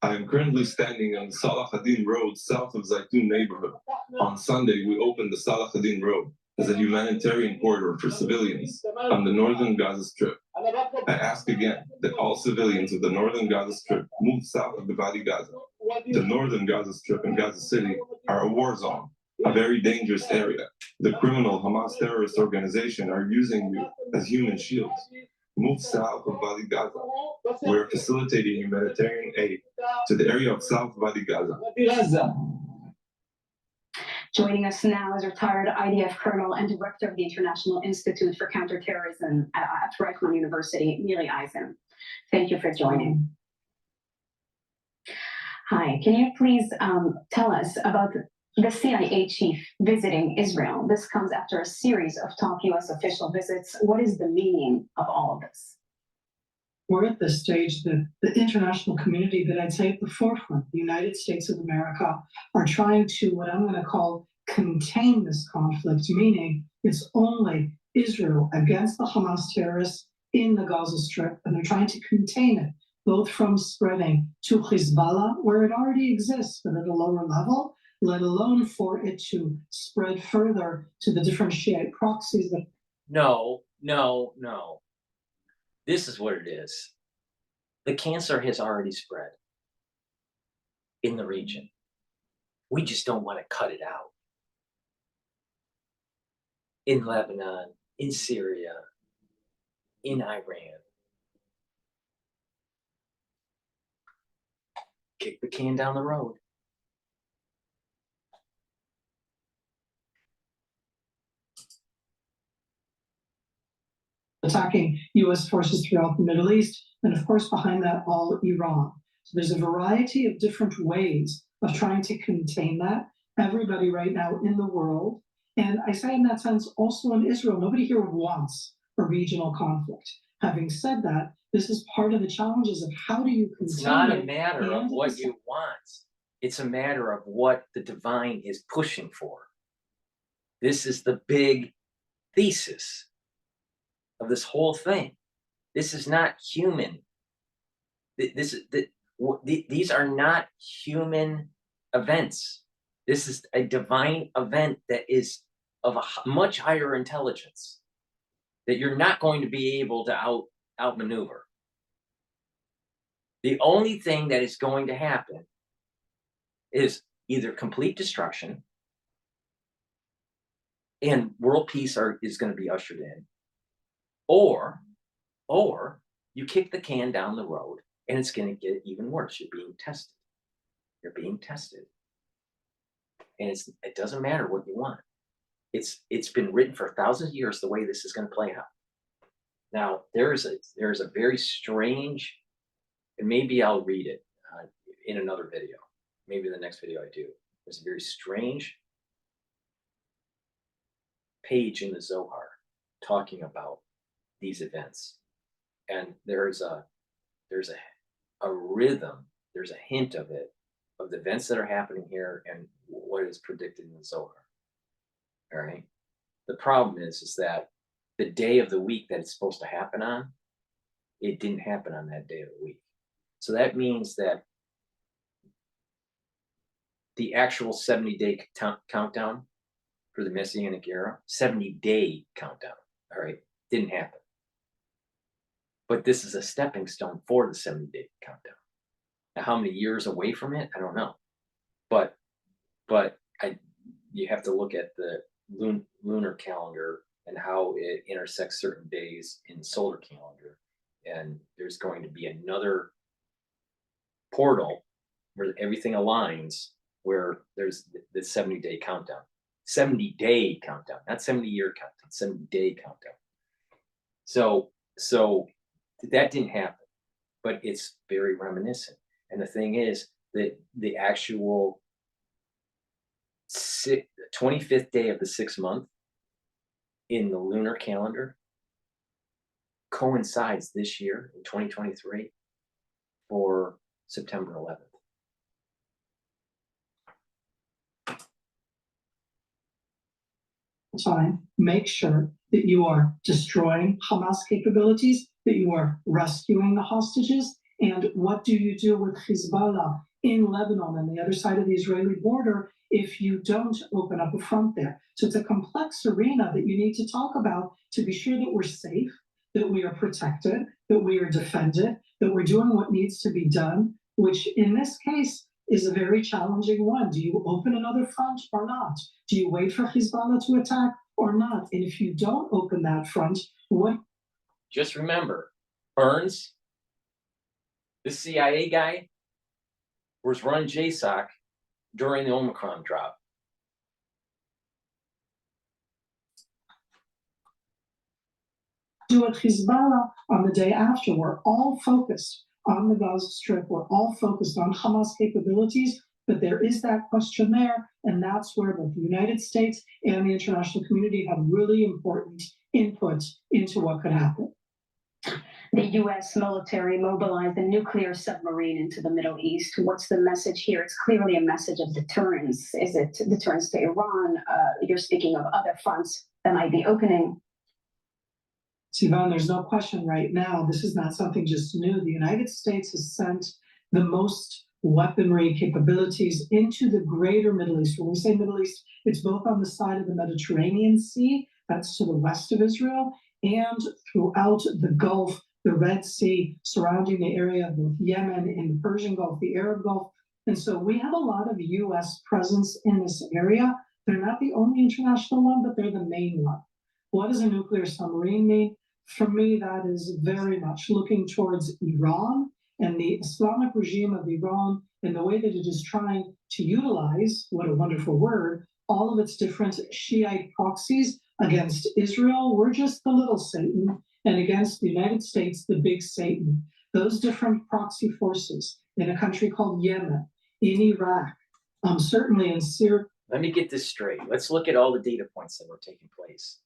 I am currently standing on the Salah ad-Din Road south of Zaytun neighborhood. On Sunday, we opened the Salah ad-Din Road as a humanitarian corridor for civilians on the northern Gaza Strip. I ask again that all civilians of the northern Gaza Strip move south of the Valley Gaza. The northern Gaza Strip and Gaza City are a war zone, a very dangerous area. The criminal Hamas terrorist organization are using you as human shields. Move south of Valley Gaza. We're facilitating humanitarian aid to the area of South Valley Gaza. Joining us now is retired IDF colonel and director of the International Institute for Counterterrorism at Brighteon University, Mili Eisen. Thank you for joining. Hi, can you please tell us about the CIA chief visiting Israel? This comes after a series of top U.S. official visits. What is the meaning of all of this? We're at this stage that the international community that I'd say at the forefront, the United States of America, are trying to, what I'm going to call, contain this conflict, meaning it's only Israel against the Hamas terrorists in the Gaza Strip, and they're trying to contain it, both from spreading to Hezbollah, where it already exists, but at a lower level, let alone for it to spread further to the different Shiite proxies that. No. This is what it is. The cancer has already spread in the region. We just don't want to cut it out. In Lebanon, in Syria, in Iran. Kick the can down the road. Attacking U.S. forces throughout the Middle East, and of course behind that all Iran. So there's a variety of different ways of trying to contain that. Everybody right now in the world, and I say in that sense also in Israel, nobody here wants a regional conflict. Having said that, this is part of the challenges of how do you contain it. It's not a matter of what you want. It's a matter of what the divine is pushing for. This is the big thesis of this whole thing. This is not human. These are not human events. This is a divine event that is of a much higher intelligence that you're not going to be able to outmaneuver. The only thing that is going to happen is either complete destruction and world peace is going to be ushered in, or you kick the can down the road and it's going to get even worse. You're being tested. You're being tested. And it doesn't matter what you want. It's been written for thousands of years the way this is going to play out. Now, there's a very strange, and maybe I'll read it in another video. Maybe the next video I do. There's a very strange page in the Zohar talking about these events, and there's a rhythm, there's a hint of it, of the events that are happening here and what is predicted in the Zohar. All right. The problem is that the day of the week that it's supposed to happen on, it didn't happen on that day of the week. So that means that the actual 70-day countdown for the Messianic era, 70-day countdown, all right, didn't happen. But this is a stepping stone for the 70-day countdown. Now, how many years away from it? I don't know. But you have to look at the lunar calendar and how it intersects certain days in the solar calendar. And there's going to be another portal where everything aligns, where there's the 70-day countdown. 70-day countdown, not 70-year countdown, 70-day countdown. So that didn't happen, but it's very reminiscent. And the thing is that the actual 25th day of the 6th month in the lunar calendar coincides this year in 2023 for September 11th. Time, make sure that you are destroying Hamas capabilities, that you are rescuing the hostages, and what do you do with Hezbollah in Lebanon on the other side of the Israeli border if you don't open up a front there? So it's a complex arena that you need to talk about to be sure that we're safe, that we are protected, that we are defended, that we're doing what needs to be done, which in this case is a very challenging one. Do you open another front or not? Do you wait for Hezbollah to attack or not? And if you don't open that front, what? Just remember, Burns, this CIA guy, was running JSOC during the Omicron drop. Do it Hezbollah on the day after. We're all focused on the Gaza Strip. We're all focused on Hamas capabilities, but there is that question there, and that's where both the United States and the international community have really important input into what could happen. The U.S. military mobilized a nuclear submarine into the Middle East. What's the message here? It's clearly a message of deterrence. Is it deterrence to Iran? You're speaking of other fronts that might be opening. Sivan, there's no question right now, this is not something just new. The United States has sent the most weaponry capabilities into the greater Middle East. When we say Middle East, it's both on the side of the Mediterranean Sea, that's to the west of Israel, and throughout the Gulf, the Red Sea, surrounding the area of both Yemen and the Persian Gulf, the Arab Gulf. And so we have a lot of US presence in this area. They're not the only international one, but they're the main one. What does a nuclear submarine mean? For me, that is very much looking towards Iran and the Islamic regime of Iran and the way that it is trying to utilize, what a wonderful word, all of its different Shiite proxies against Israel. We're just the little Satan, and against the United States, the big Satan. Those different proxy forces in a country called Yemen, in Iraq, certainly in Syria. Let me get this straight. Let's look at all the data points that were taking place.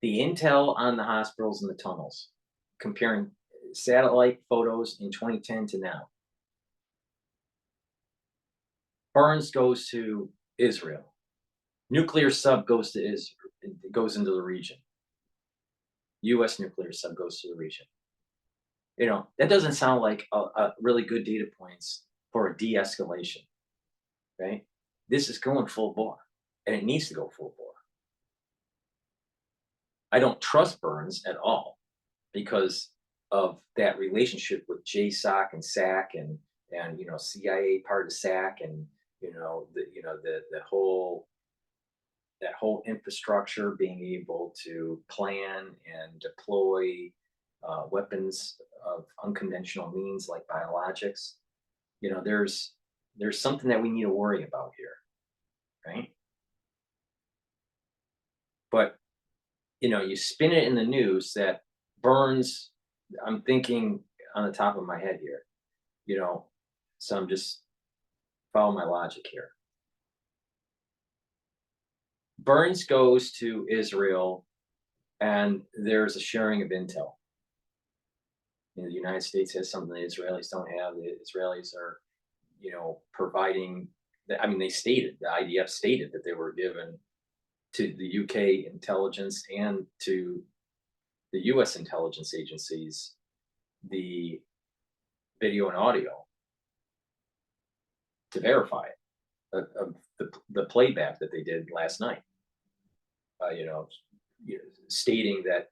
The intel on the hospitals and the tunnels, comparing satellite photos in 2010 to now. Burns goes to Israel. Nuclear sub goes to Israel, goes into the region. U.S. nuclear sub goes to the region. You know, that doesn't sound like a really good data points for a de-escalation, right? This is going full bore, and it needs to go full bore. I don't trust Burns at all because of that relationship with JSOC and SAC and you know, CIA part of SAC and the whole infrastructure, being able to plan and deploy weapons of unconventional means like biologics. You know, there's something that we need to worry about here, right? But you know, you spin it in the news that Burns, I'm thinking on the top of my head here, you know, so I'm just follow my logic here. Burns goes to Israel and there's a sharing of intel. You know, the United States has something the Israelis don't have. The Israelis are, you know, providing, I mean, they stated, the IDF stated that they were given to the UK intelligence and to the US intelligence agencies the video and audio to verify it, of the playback that they did last night. You know, stating that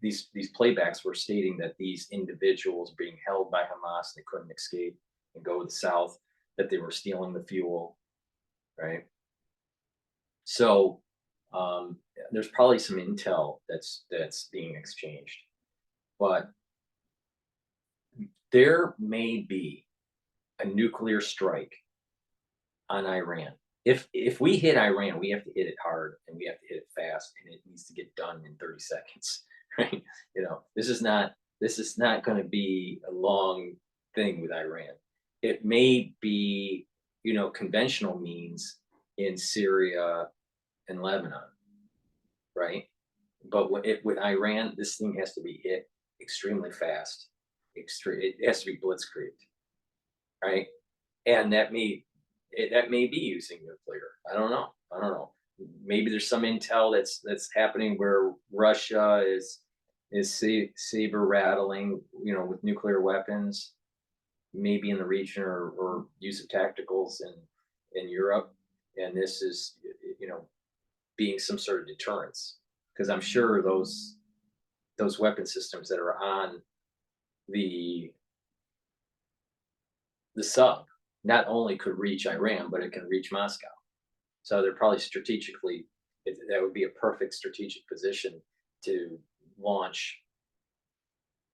these playbacks were stating that these individuals being held by Hamas, they couldn't escape and go to the south, that they were stealing the fuel, right? So there's probably some intel that's being exchanged, but there may be a nuclear strike on Iran. If we hit Iran, we have to hit it hard and we have to hit it fast, and it needs to get done in 30 seconds, right? You know, this is not going to be a long thing with Iran. It may be, you know, conventional means in Syria and Lebanon, right? But with Iran, this thing has to be hit extremely fast. It has to be blitzkrieg, right? And that may be using nuclear. I don't know. Maybe there's some intel that's happening where Russia is saber rattling, you know, with nuclear weapons, maybe in the region or use of tacticals in Europe, and this is, you know, being some sort of deterrence, because I'm sure those weapon systems that are on the sub not only could reach Iran, but it can reach Moscow. So they're probably strategically, that would be a perfect strategic position to launch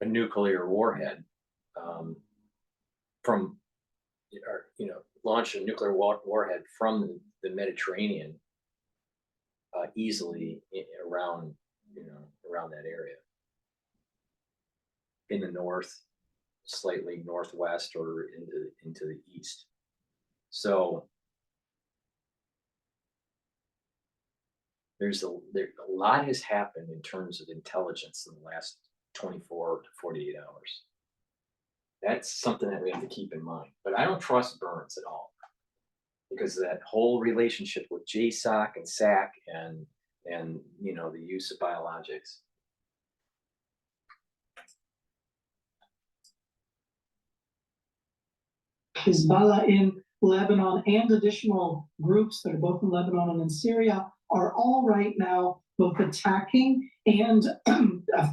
a nuclear warhead launch a nuclear warhead from the Mediterranean easily around that area in the north, slightly northwest, or into the east. So a lot has happened in terms of intelligence in the last 24 to 48 hours. That's something that we have to keep in mind. But I don't trust Burns at all, because of that whole relationship with JSOC and SAC and you know, the use of biologics. Hezbollah in Lebanon and additional groups that are both in Lebanon and in Syria are all right now both attacking and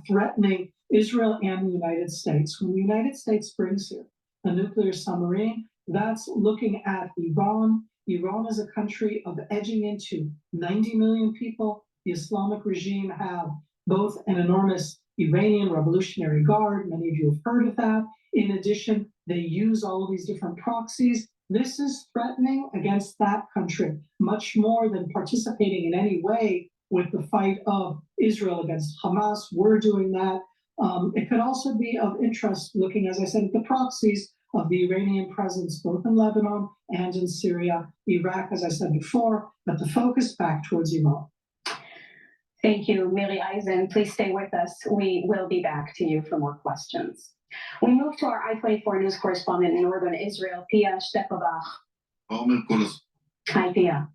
threatening Israel and the United States. When the United States brings here a nuclear submarine, that's looking at Iran. Iran is a country of edging into 90 million people. The Islamic regime have both an enormous Iranian Revolutionary Guard. Many of you have heard of that. In addition, they use all of these different proxies. This is threatening against that country much more than participating in any way with the fight of Israel against Hamas. We're doing that. It could also be of interest looking, as I said, at the proxies of the Iranian presence both in Lebanon and in Syria, Iraq, as I said before, but the focus back towards Iran. Thank you, Miri Eisen. Please stay with us. We will be back to you for more questions. We move to our I-24 news correspondent in northern Israel, Ph.D. Hi, Pia.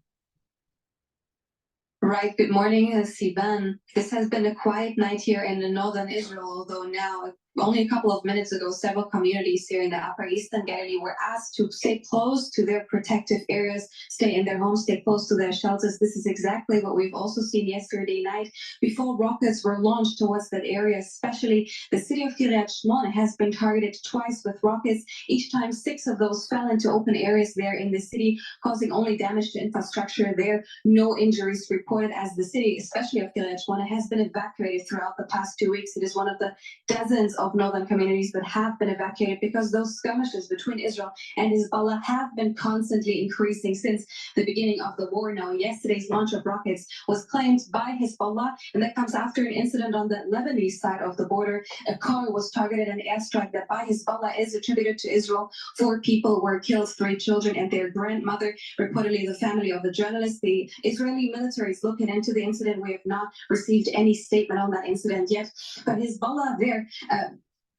Right. Good morning, Sivan. This has been a quiet night here in northern Israel, although now, only a couple of minutes ago, several communities here in the Upper Eastern Galilee were asked to stay close to their protective areas, stay in their homes, stay close to their shelters. This is exactly what we've also seen yesterday night before rockets were launched towards that area, especially the city of Kiryat Shmona has been targeted twice with rockets. Each time, 6 of those fell into open areas there in the city, causing only damage to infrastructure there. No injuries reported, as the city, especially of Kiryat Shmona, has been evacuated throughout the past 2 weeks. It is one of the dozens of northern communities that have been evacuated because those skirmishes between Israel and Hezbollah have been constantly increasing since the beginning of the war. Now, yesterday's launch of rockets was claimed by Hezbollah, and that comes after an incident on the Lebanese side of the border. A car was targeted, an airstrike that by Hezbollah is attributed to Israel. 4 people were killed, 3 children and their grandmother, reportedly the family of the journalist. The Israeli military is looking into the incident. We have not received any statement on that incident yet, but Hezbollah there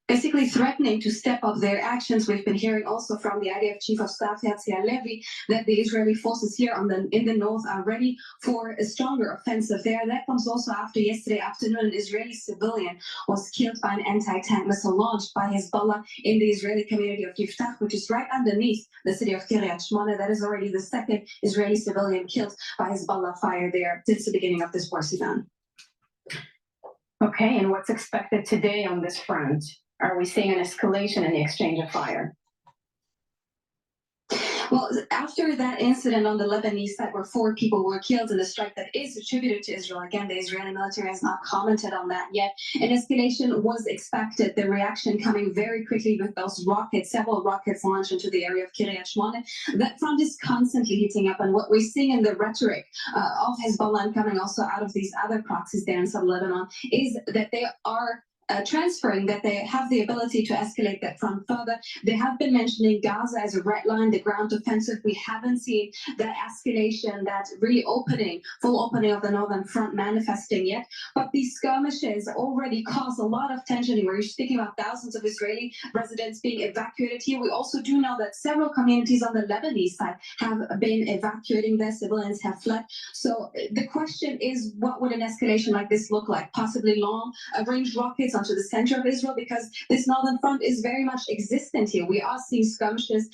basically threatening to step up their actions. We've been hearing also from the IDF Chief of Staff, Herzi Halevi, that the Israeli forces here in the north are ready for a stronger offensive there. That comes also after yesterday afternoon, an Israeli civilian was killed by an anti-tank missile launched by Hezbollah in the Israeli community of Yiftach, which is right underneath the city of Kiryat Shmona. That is already the 2nd Israeli civilian killed by Hezbollah fire there since the beginning of this war, Sivan. Okay, and what's expected today on this front? Are we seeing an escalation in the exchange of fire? Well, after that incident on the Lebanese side where 4 people were killed in a strike that is attributed to Israel, again, the Israeli military has not commented on that yet. An escalation was expected, the reaction coming very quickly with those rockets, several rockets launched into the area of Kiryat Shmona. That front is constantly heating up, and what we're seeing in the rhetoric of Hezbollah and coming also out of these other proxies there in southern Lebanon is that they are transferring, that they have the ability to escalate that front further. They have been mentioning Gaza as a red line, the ground offensive. We haven't seen that escalation, that really full opening of the northern front manifesting yet. But these skirmishes already cause a lot of tension. We're speaking about thousands of Israeli residents being evacuated here. We also do know that several communities on the Lebanese side have been evacuating. Their civilians have fled. So the question is, what would an escalation like this look like? Possibly long-range rockets onto the center of Israel, because this northern front is very much existent here. We are seeing skirmishes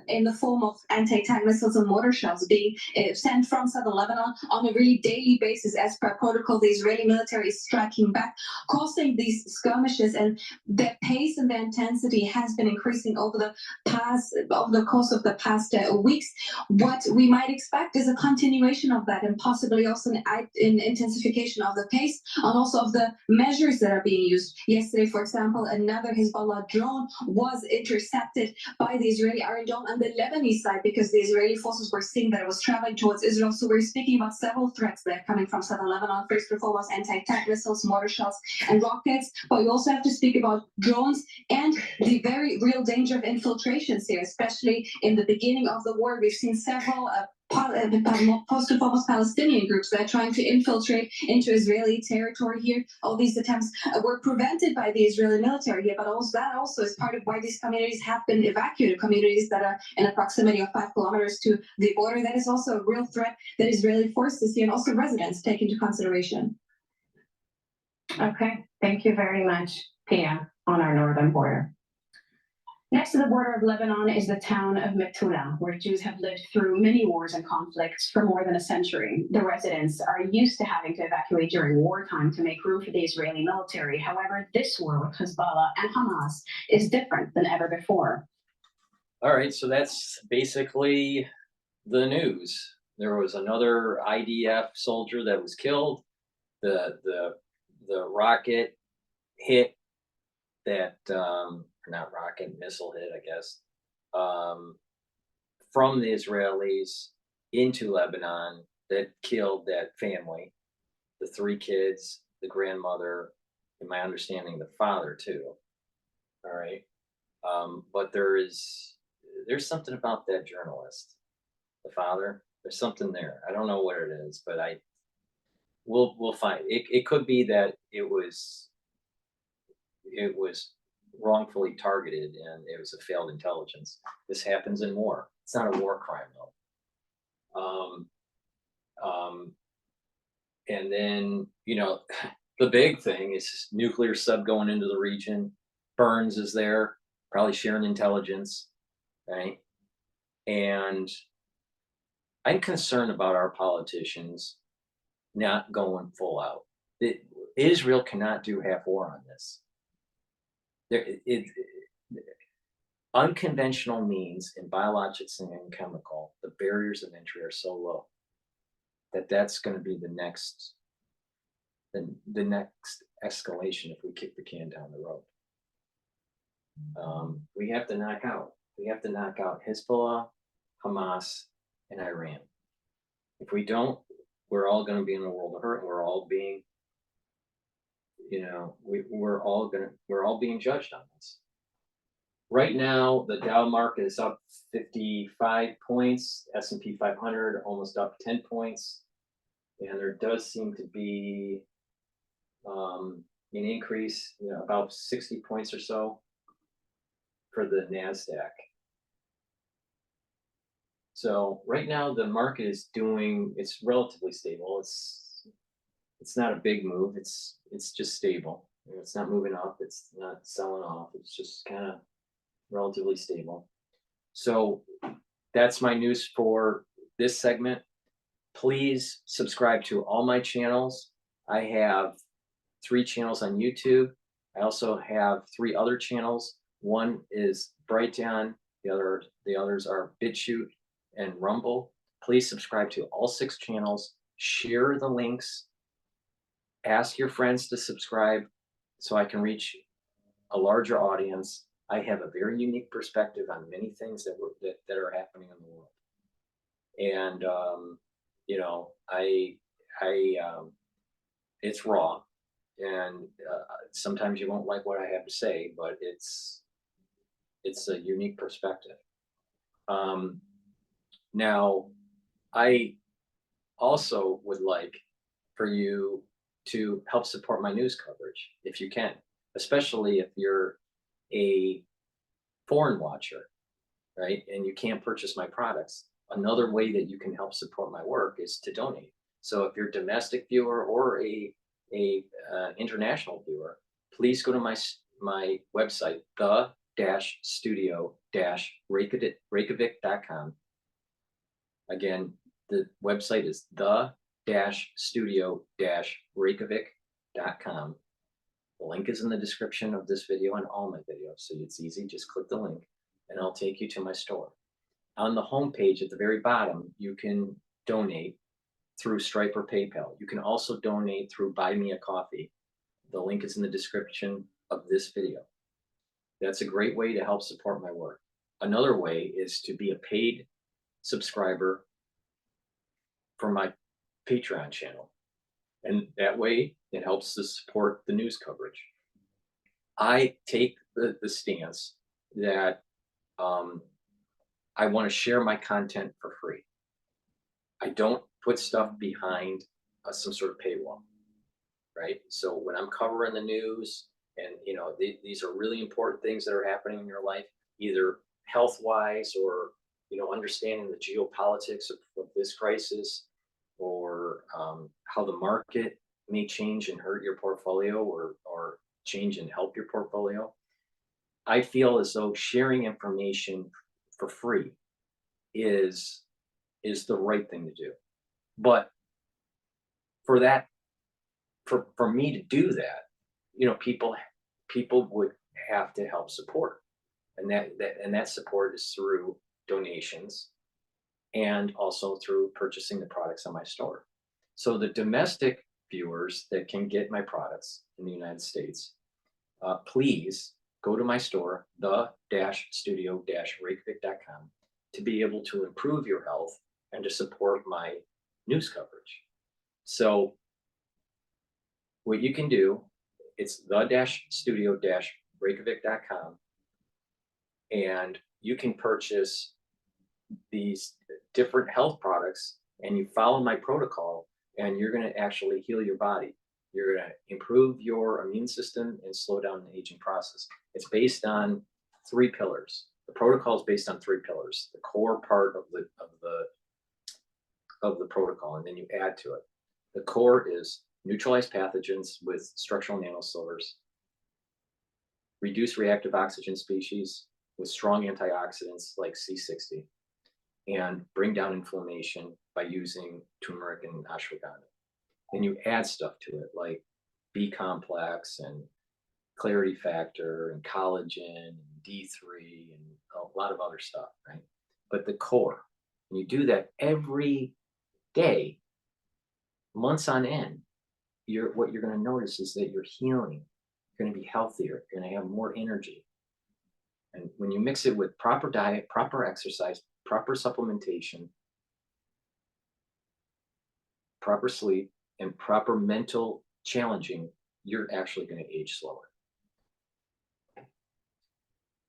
in the form of anti-tank missiles and mortar shells being sent from southern Lebanon on a really daily basis. As per protocol, the Israeli military is striking back, causing these skirmishes, and their pace and their intensity has been increasing over the course of the past weeks. What we might expect is a continuation of that, and possibly also an intensification of the pace and also of the measures that are being used. Yesterday, for example, another Hezbollah drone was intercepted by the Israeli Iron Dome on the Lebanese side because the Israeli forces were seeing that it was traveling towards Israel. So we're speaking about several threats that are coming from southern Lebanon. First and foremost, anti-tank missiles, mortar shells, and rockets. But we also have to speak about drones and the very real danger of infiltrations here, especially in the beginning of the war. We've seen several first and foremost Palestinian groups that are trying to infiltrate into Israeli territory here. All these attempts were prevented by the Israeli military here, but also that also is part of why these communities have been evacuated, communities that are in a proximity of 5 kilometers to the border. That is also a real threat that Israeli forces here and also residents take into consideration. Okay, thank you very much, Pia, on our northern border. Next to the border of Lebanon is the town of Metula, where Jews have lived through many wars and conflicts for more than a century. The residents are used to having to evacuate during wartime to make room for the Israeli military. However, this war with Hezbollah and Hamas is different than ever before. All right, so that's basically the news. There was another IDF soldier that was killed. The rocket hit that not rocket, missile hit, I guess, from the Israelis into Lebanon that killed that family, the 3 kids, the grandmother, in my understanding, the father too. All right. But there's something about that journalist, the father. There's something there. I don't know what it is, but we'll find it. It could be that it was wrongfully targeted and it was a failed intelligence. This happens in war. It's not a war crime though. And then, the big thing is nuclear sub going into the region. Burns is there, probably sharing intelligence, right? And I'm concerned about our politicians not going full out. Israel cannot do half war on this. Unconventional means in biologics and in chemical, the barriers of entry are so low that that's going to be the next escalation if we kick the can down the road. We have to knock out Hezbollah, Hamas, and Iran. If we don't, we're all going to be in a world of hurt, and we're all being, we're all being judged on this. Right now, the Dow market is up 55 points, S&P 500 almost up 10 points, and there does seem to be an increase, about 60 points or so for the NASDAQ. So right now the market is it's relatively stable. It's not a big move. It's just stable. It's not moving up. It's not selling off. It's just kind of relatively stable. So that's my news for this segment. Please subscribe to all my channels. I have 3 channels on YouTube. I also have 3 other channels. One is Brighteon. The others are Bitchute and Rumble. Please subscribe to all 6 channels. Share the links. Ask your friends to subscribe so I can reach a larger audience. I have a very unique perspective on many things that are happening in the world. And it's raw, and sometimes you won't like what I have to say, but it's a unique perspective. Now, I also would like for you to help support my news coverage if you can, especially if you're a foreign watcher, right? And you can't purchase my products. Another way that you can help support my work is to donate. So if you're a domestic viewer or a international viewer, please go to my website, the-studio-reykjavik.com. Again, the website is the-studio-reykjavik.com. The link is in the description of this video and all my videos, so it's easy. Just click the link and I'll take you to my store. On the home page at the very bottom, you can donate through Stripe or PayPal. You can also donate through Buy Me a Coffee. The link is in the description of this video. That's a great way to help support my work. Another way is to be a paid subscriber for my Patreon channel. And that way it helps to support the news coverage. I take the stance that I want to share my content for free. I don't put stuff behind some sort of paywall, right? So when I'm covering the news, and these are really important things that are happening in your life, either health-wise or understanding the geopolitics of this crisis, or how the market may change and hurt your portfolio, or change and help your portfolio. I feel as though sharing information for free is the right thing to do. But for me to do that, people would have to help support, and that support is through donations and also through purchasing the products on my store. So the domestic viewers that can get my products in the United States, please go to my store, the-studio-reykjavik.com, to be able to improve your health and to support my news coverage. So what you can do, it's the-studio-reykjavik.com, and you can purchase these different health products, and you follow my protocol, and you're going to actually heal your body. You're going to improve your immune system and slow down the aging process. It's based on 3 pillars. The protocol is based on 3 pillars, the core part of the protocol, and then you add to it. The core is neutralize pathogens with structural nanosilvers, reduce reactive oxygen species with strong antioxidants like C60, and bring down inflammation by using turmeric and ashwagandha. Then you add stuff to it like B complex and clarity factor and collagen and D3 and a lot of other stuff, right? But the core, and you do that every day, months on end, what you're going to notice is that you're healing, you're going to be healthier, you're going to have more energy. And when you mix it with proper diet, proper exercise, proper supplementation, proper sleep, and proper mental challenging, you're actually going to age slower.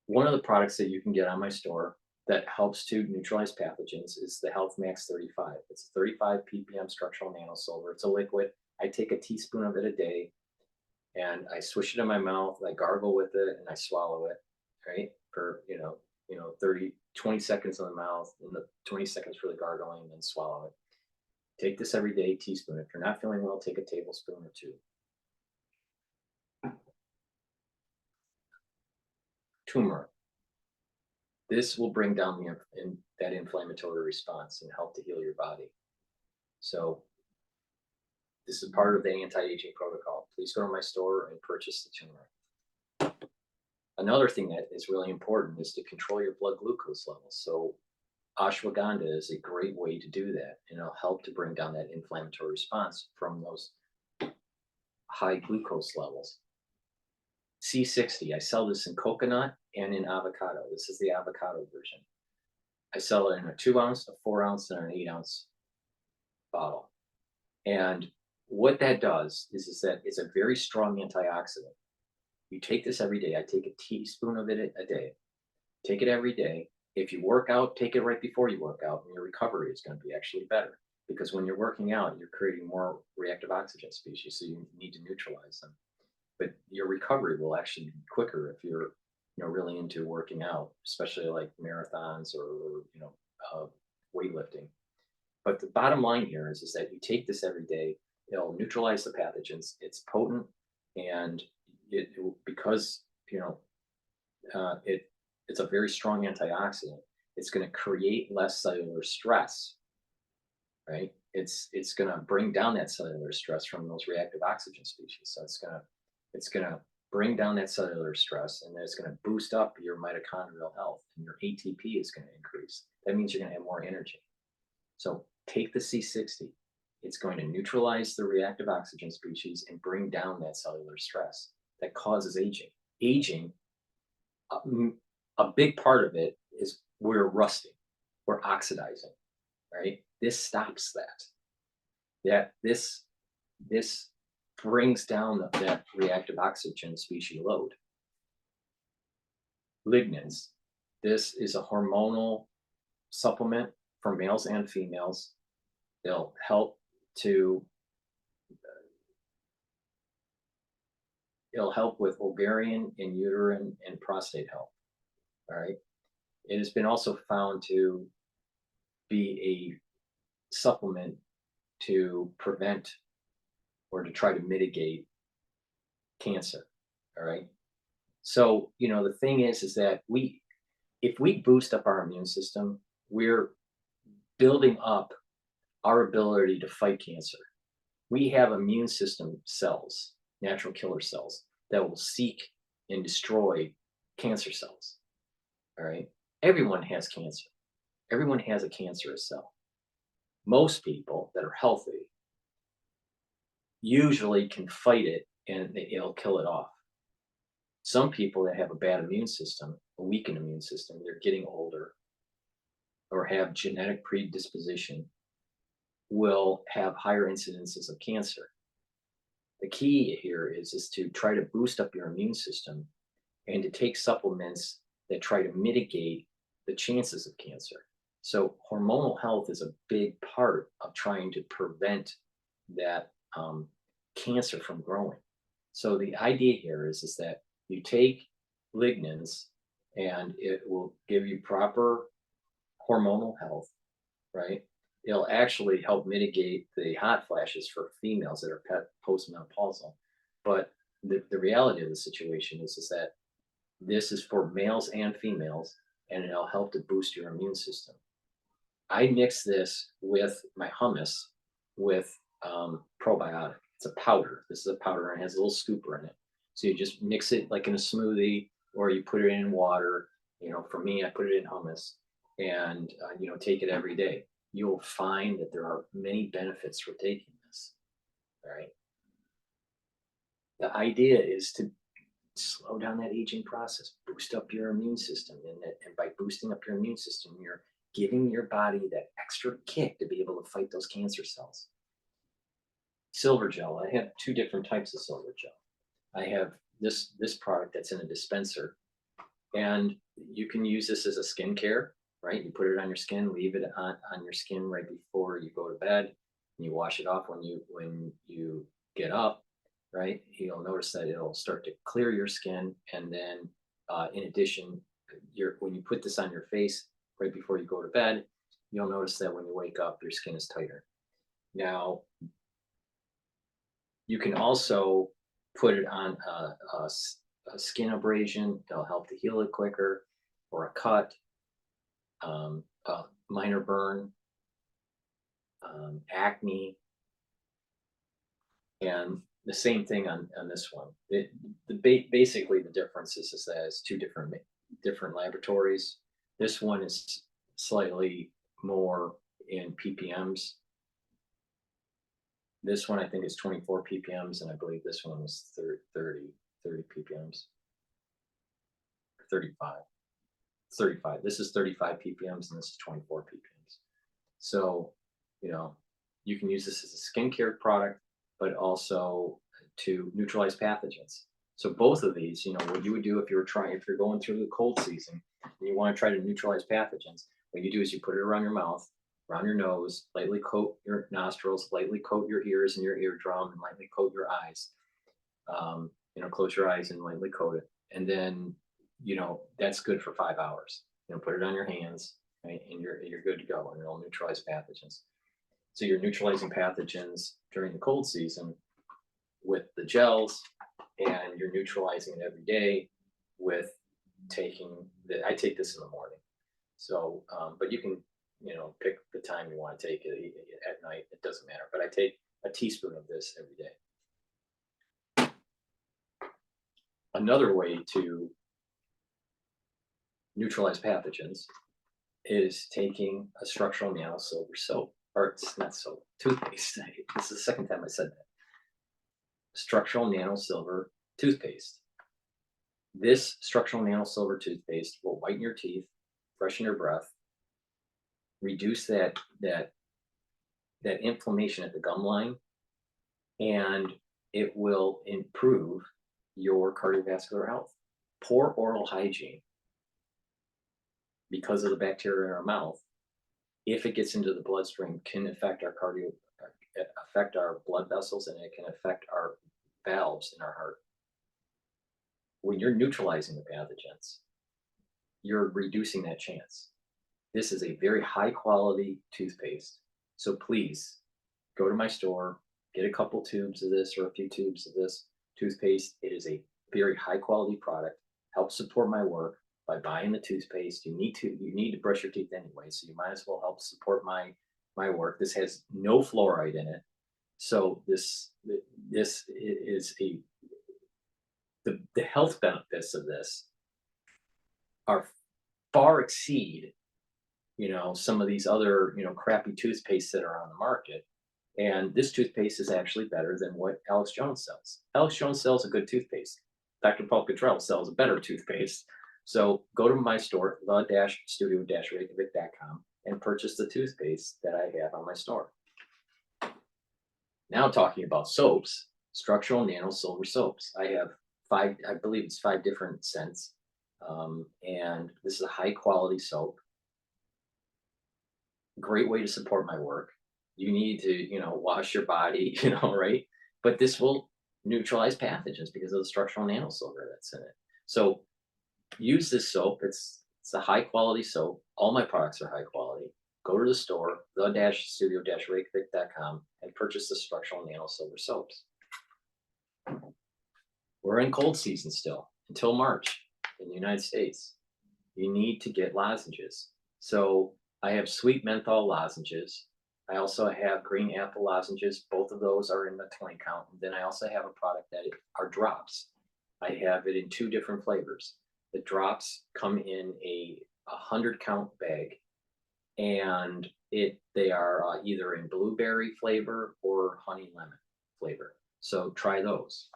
One of the products that you can get on my store that helps to neutralize pathogens is the Health Max 35. It's a 35 ppm structural nanosilver. It's a liquid. I take a teaspoon of it a day, and I swish it in my mouth, I gargle with it, and I swallow it, right? For 20 seconds in the mouth, and the 20 seconds for the gargling, and then swallow it. Take this every day, teaspoon. If you're not feeling well, take a tablespoon or 2. Turmeric. This will bring down that inflammatory response and help to heal your body. So this is part of the anti-aging protocol. Please go to my store and purchase the turmeric. Another thing that is really important is to control your blood glucose levels. So ashwagandha is a great way to do that, and it'll help to bring down that inflammatory response from those high glucose levels. C60, I sell this in coconut and in avocado. This is the avocado version. I sell it in a 2 ounce, a 4 ounce, and an 8 ounce bottle. And what that does is that it's a very strong antioxidant. You take this every day. I take a teaspoon of it a day. Take it every day. If you work out, take it right before you work out, and your recovery is going to be actually better. Because when you're working out, you're creating more reactive oxygen species, so you need to neutralize them. But your recovery will actually be quicker if you're really into working out, especially like marathons or weightlifting. But the bottom line here is that you take this every day. It'll neutralize the pathogens. It's potent, and because it's a very strong antioxidant, it's going to create less cellular stress, right? It's going to bring down that cellular stress from those reactive oxygen species. So it's going to bring down that cellular stress, and then it's going to boost up your mitochondrial health, and your ATP is going to increase. That means you're going to have more energy. So take the C60. It's going to neutralize the reactive oxygen species and bring down that cellular stress that causes aging. Aging, a big part of it is we're rusting, we're oxidizing, right? This stops that. This brings down that reactive oxygen species load. Lignans. This is a hormonal supplement for males and females It'll help to it'll help with ovarian and uterine and prostate health. All right. It has been also found to be a supplement to prevent or to try to mitigate cancer. All right. So, the thing is that if we boost up our immune system, we're building up our ability to fight cancer. We have immune system cells, natural killer cells, that will seek and destroy cancer cells. All right. Everyone has cancer. Everyone has a cancerous cell. Most people that are healthy usually can fight it and it'll kill it off. Some people that have a bad immune system, a weakened immune system, they're getting older or have genetic predisposition, will have higher incidences of cancer. The key here is to try to boost up your immune system and to take supplements that try to mitigate the chances of cancer. So hormonal health is a big part of trying to prevent that cancer from growing. So the idea here is that you take lignans and it will give you proper hormonal health, right? It'll actually help mitigate the hot flashes for females that are postmenopausal. But the reality of the situation is that this is for males and females, and it'll help to boost your immune system. I mix this with my hummus with probiotic. It's a powder. This is a powder and it has a little scooper in it. So you just mix it like in a smoothie, or you put it in water. For me, I put it in hummus, and take it every day. You'll find that there are many benefits for taking this. All right. The idea is to slow down that aging process, boost up your immune system, and by boosting up your immune system, you're giving your body that extra kick to be able to fight those cancer cells. Silver gel. I have two different types of silver gel. I have this product that's in a dispenser, and you can use this as a skincare, right? You put it on your skin, leave it on your skin right before you go to bed, and you wash it off when you get up, right? You'll notice that it'll start to clear your skin, and then in addition, when you put this on your face right before you go to bed, you'll notice that when you wake up, your skin is tighter. Now, you can also put it on a skin abrasion. It'll help to heal it quicker, or a cut, a minor burn, acne, and the same thing on this one. Basically, the difference is that it's two different laboratories. This one is slightly more in ppms. This one I think is 24 ppms, and I believe this one is 30 ppms. 35. 35. This is 35 ppms, and this is 24 ppms. So, you can use this as a skincare product, but also to neutralize pathogens. So both of these, what you would do if you're going through the cold season and you want to try to neutralize pathogens, what you do is you put it around your mouth, around your nose, lightly coat your nostrils, lightly coat your ears and your eardrum, and lightly coat your eyes. Close your eyes and lightly coat it. And then, that's good for 5 hours. Put it on your hands, right? And you're good to go, and it'll neutralize pathogens. So you're neutralizing pathogens during the cold season with the gels, and you're neutralizing it every day with I take this in the morning. So, but you can, pick the time you want to take it at night. It doesn't matter. But I take a teaspoon of this every day. Another way to neutralize pathogens is taking a structural nanosilver soap, or it's not soap, toothpaste. This is the second time I said that. Structural nanosilver toothpaste. This structural nanosilver toothpaste will whiten your teeth, freshen your breath, reduce that inflammation at the gum line, and it will improve your cardiovascular health. Poor oral hygiene, because of the bacteria in our mouth, if it gets into the bloodstream, can affect affect our blood vessels, and it can affect our valves in our heart. When you're neutralizing the pathogens, you're reducing that chance. This is a very high quality toothpaste. So please go to my store, get a couple tubes of this or a few tubes of this toothpaste. It is a very high quality product. Help support my work by buying the toothpaste. You need to brush your teeth anyway, so you might as well help support my work. This has no fluoride in it. So this is the health benefits of this are far exceed, some of these other, crappy toothpastes that are on the market. And this toothpaste is actually better than what Alex Jones sells. Alex Jones sells a good toothpaste. DrPaulCottrell sells a better toothpaste. So go to my store, the-studio-reykjavik.com, and purchase the toothpaste that I have on my store. Now talking about soaps, structural nano silver soaps. I have 5, I believe it's 5 different scents. And this is a high quality soap. Great way to support my work. You need to, wash your body, right? But this will neutralize pathogens because of the structural nano silver that's in it. So use this soap. It's a high quality soap. All my products are high quality. Go to the store, the-studio-reykjavik.com, and purchase the structural nano silver soaps. We're in cold season still until March in the United States. You need to get lozenges. So I have sweet menthol lozenges. I also have green apple lozenges. Both of those are in the 20 count. And then I also have a product that are drops. I have it in 2 different flavors. The drops come in a 100 count bag, and they are either in blueberry flavor or honey lemon flavor. So try those.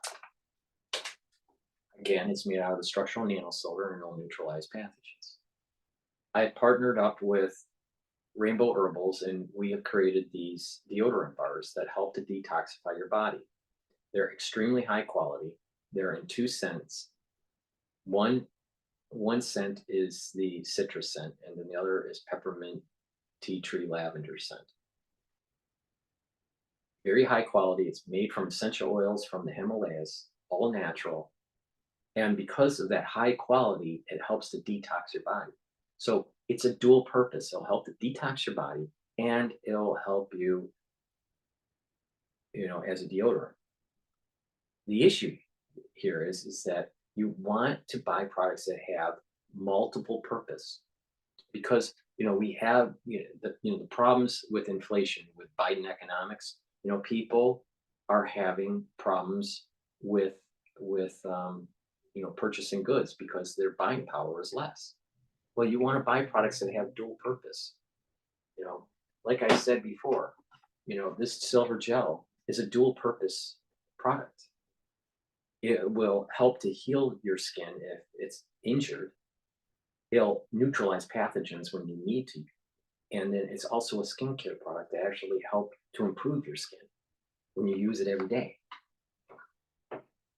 Again, it's made out of the structural nano silver and it'll neutralize pathogens. I partnered up with Rainbow Herbals, and we have created these deodorant bars that help to detoxify your body. They're extremely high quality. They're in 2 scents. One scent is the citrus scent, and then the other is peppermint tea tree lavender scent. Very high quality. It's made from essential oils from the Himalayas, all natural. And because of that high quality, it helps to detox your body. So it's a dual purpose. It'll help to detox your body, and it'll help you, as a deodorant. The issue here is that you want to buy products that have multiple purpose, because we have the problems with inflation, with Biden economics. People are having problems with purchasing goods because their buying power is less. Well, you want to buy products that have dual purpose. Like I said before, this silver gel is a dual purpose product. It will help to heal your skin if it's injured. It'll neutralize pathogens when you need to. And then it's also a skincare product that actually helps to improve your skin when you use it every day.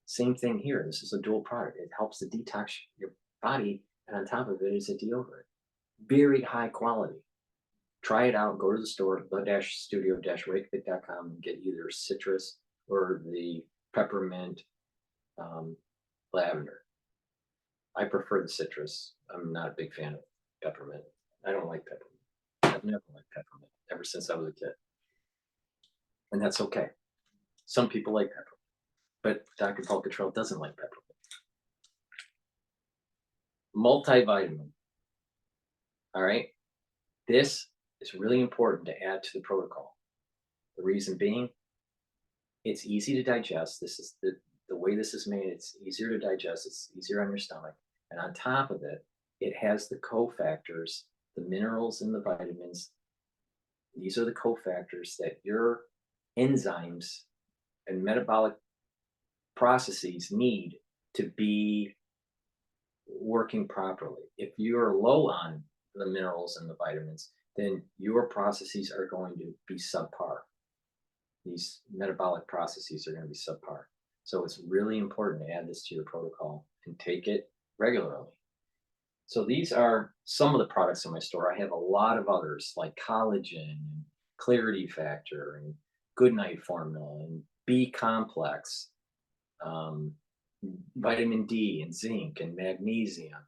Same thing here. This is a dual product. It helps to detox your body, and on top of it is a deodorant. Very high quality. Try it out. Go to the store, the-studio-reykjavik.com, and get either citrus or the peppermint lavender. I prefer the citrus. I'm not a big fan of peppermint. I don't like peppermint. I've never liked peppermint ever since I was a kid. And that's okay. Some people like peppermint, but DrPaulCottrell doesn't like peppermint. Multivitamin. All right. This is really important to add to the protocol. The reason being, it's easy to digest. This is the way this is made. It's easier to digest. It's easier on your stomach. And on top of it, it has the cofactors, the minerals and the vitamins. These are the cofactors that your enzymes and metabolic processes need to be working properly. If you're low on the minerals and the vitamins, then your processes are going to be subpar. These metabolic processes are going to be subpar. So it's really important to add this to your protocol and take it regularly. So these are some of the products in my store. I have a lot of others like collagen and clarity factor and goodnight formula and B complex, vitamin D and zinc and magnesium,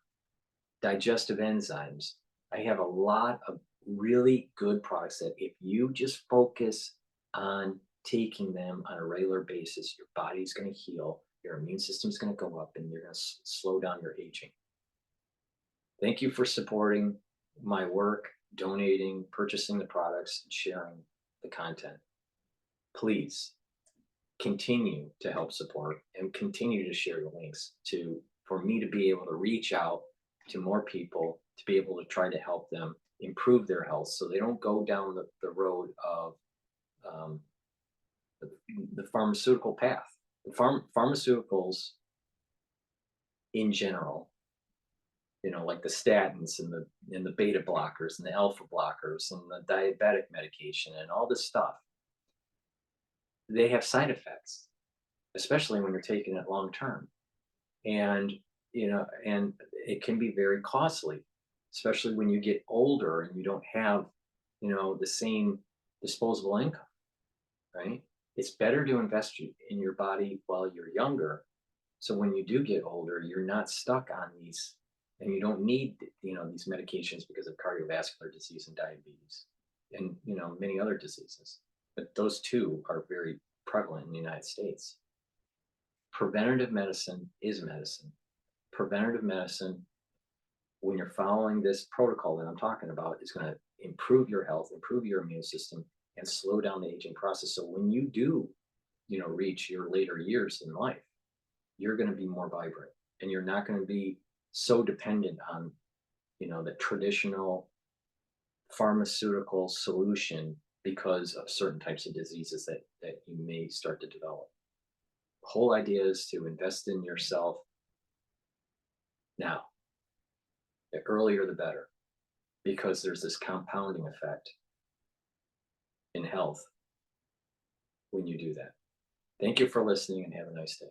digestive enzymes. I have a lot of really good products that if you just focus on taking them on a regular basis, your body's going to heal, your immune system's going to go up, and you're going to slow down your aging. Thank you for supporting my work, donating, purchasing the products, and sharing the content. Please continue to help support and continue to share the links for me to be able to reach out to more people, to be able to try to help them improve their health so they don't go down the road of the pharmaceutical path. Pharmaceuticals in general, like the statins and the beta blockers and the alpha blockers and the diabetic medication and all this stuff, they have side effects, especially when you're taking it long term. And and it can be very costly, especially when you get older and you don't have the same disposable income, right? It's better to invest in your body while you're younger, so when you do get older, you're not stuck on these, and you don't need these medications because of cardiovascular disease and diabetes and many other diseases. But those two are very prevalent in the United States. Preventative medicine is medicine. Preventative medicine, when you're following this protocol that I'm talking about, is going to improve your health, improve your immune system, and slow down the aging process. So when you do, reach your later years in life, you're going to be more vibrant, and you're not going to be so dependent on, the traditional pharmaceutical solution because of certain types of diseases that you may start to develop. The whole idea is to invest in yourself now. The earlier the better, because there's this compounding effect in health when you do that. Thank you for listening, and have a nice day.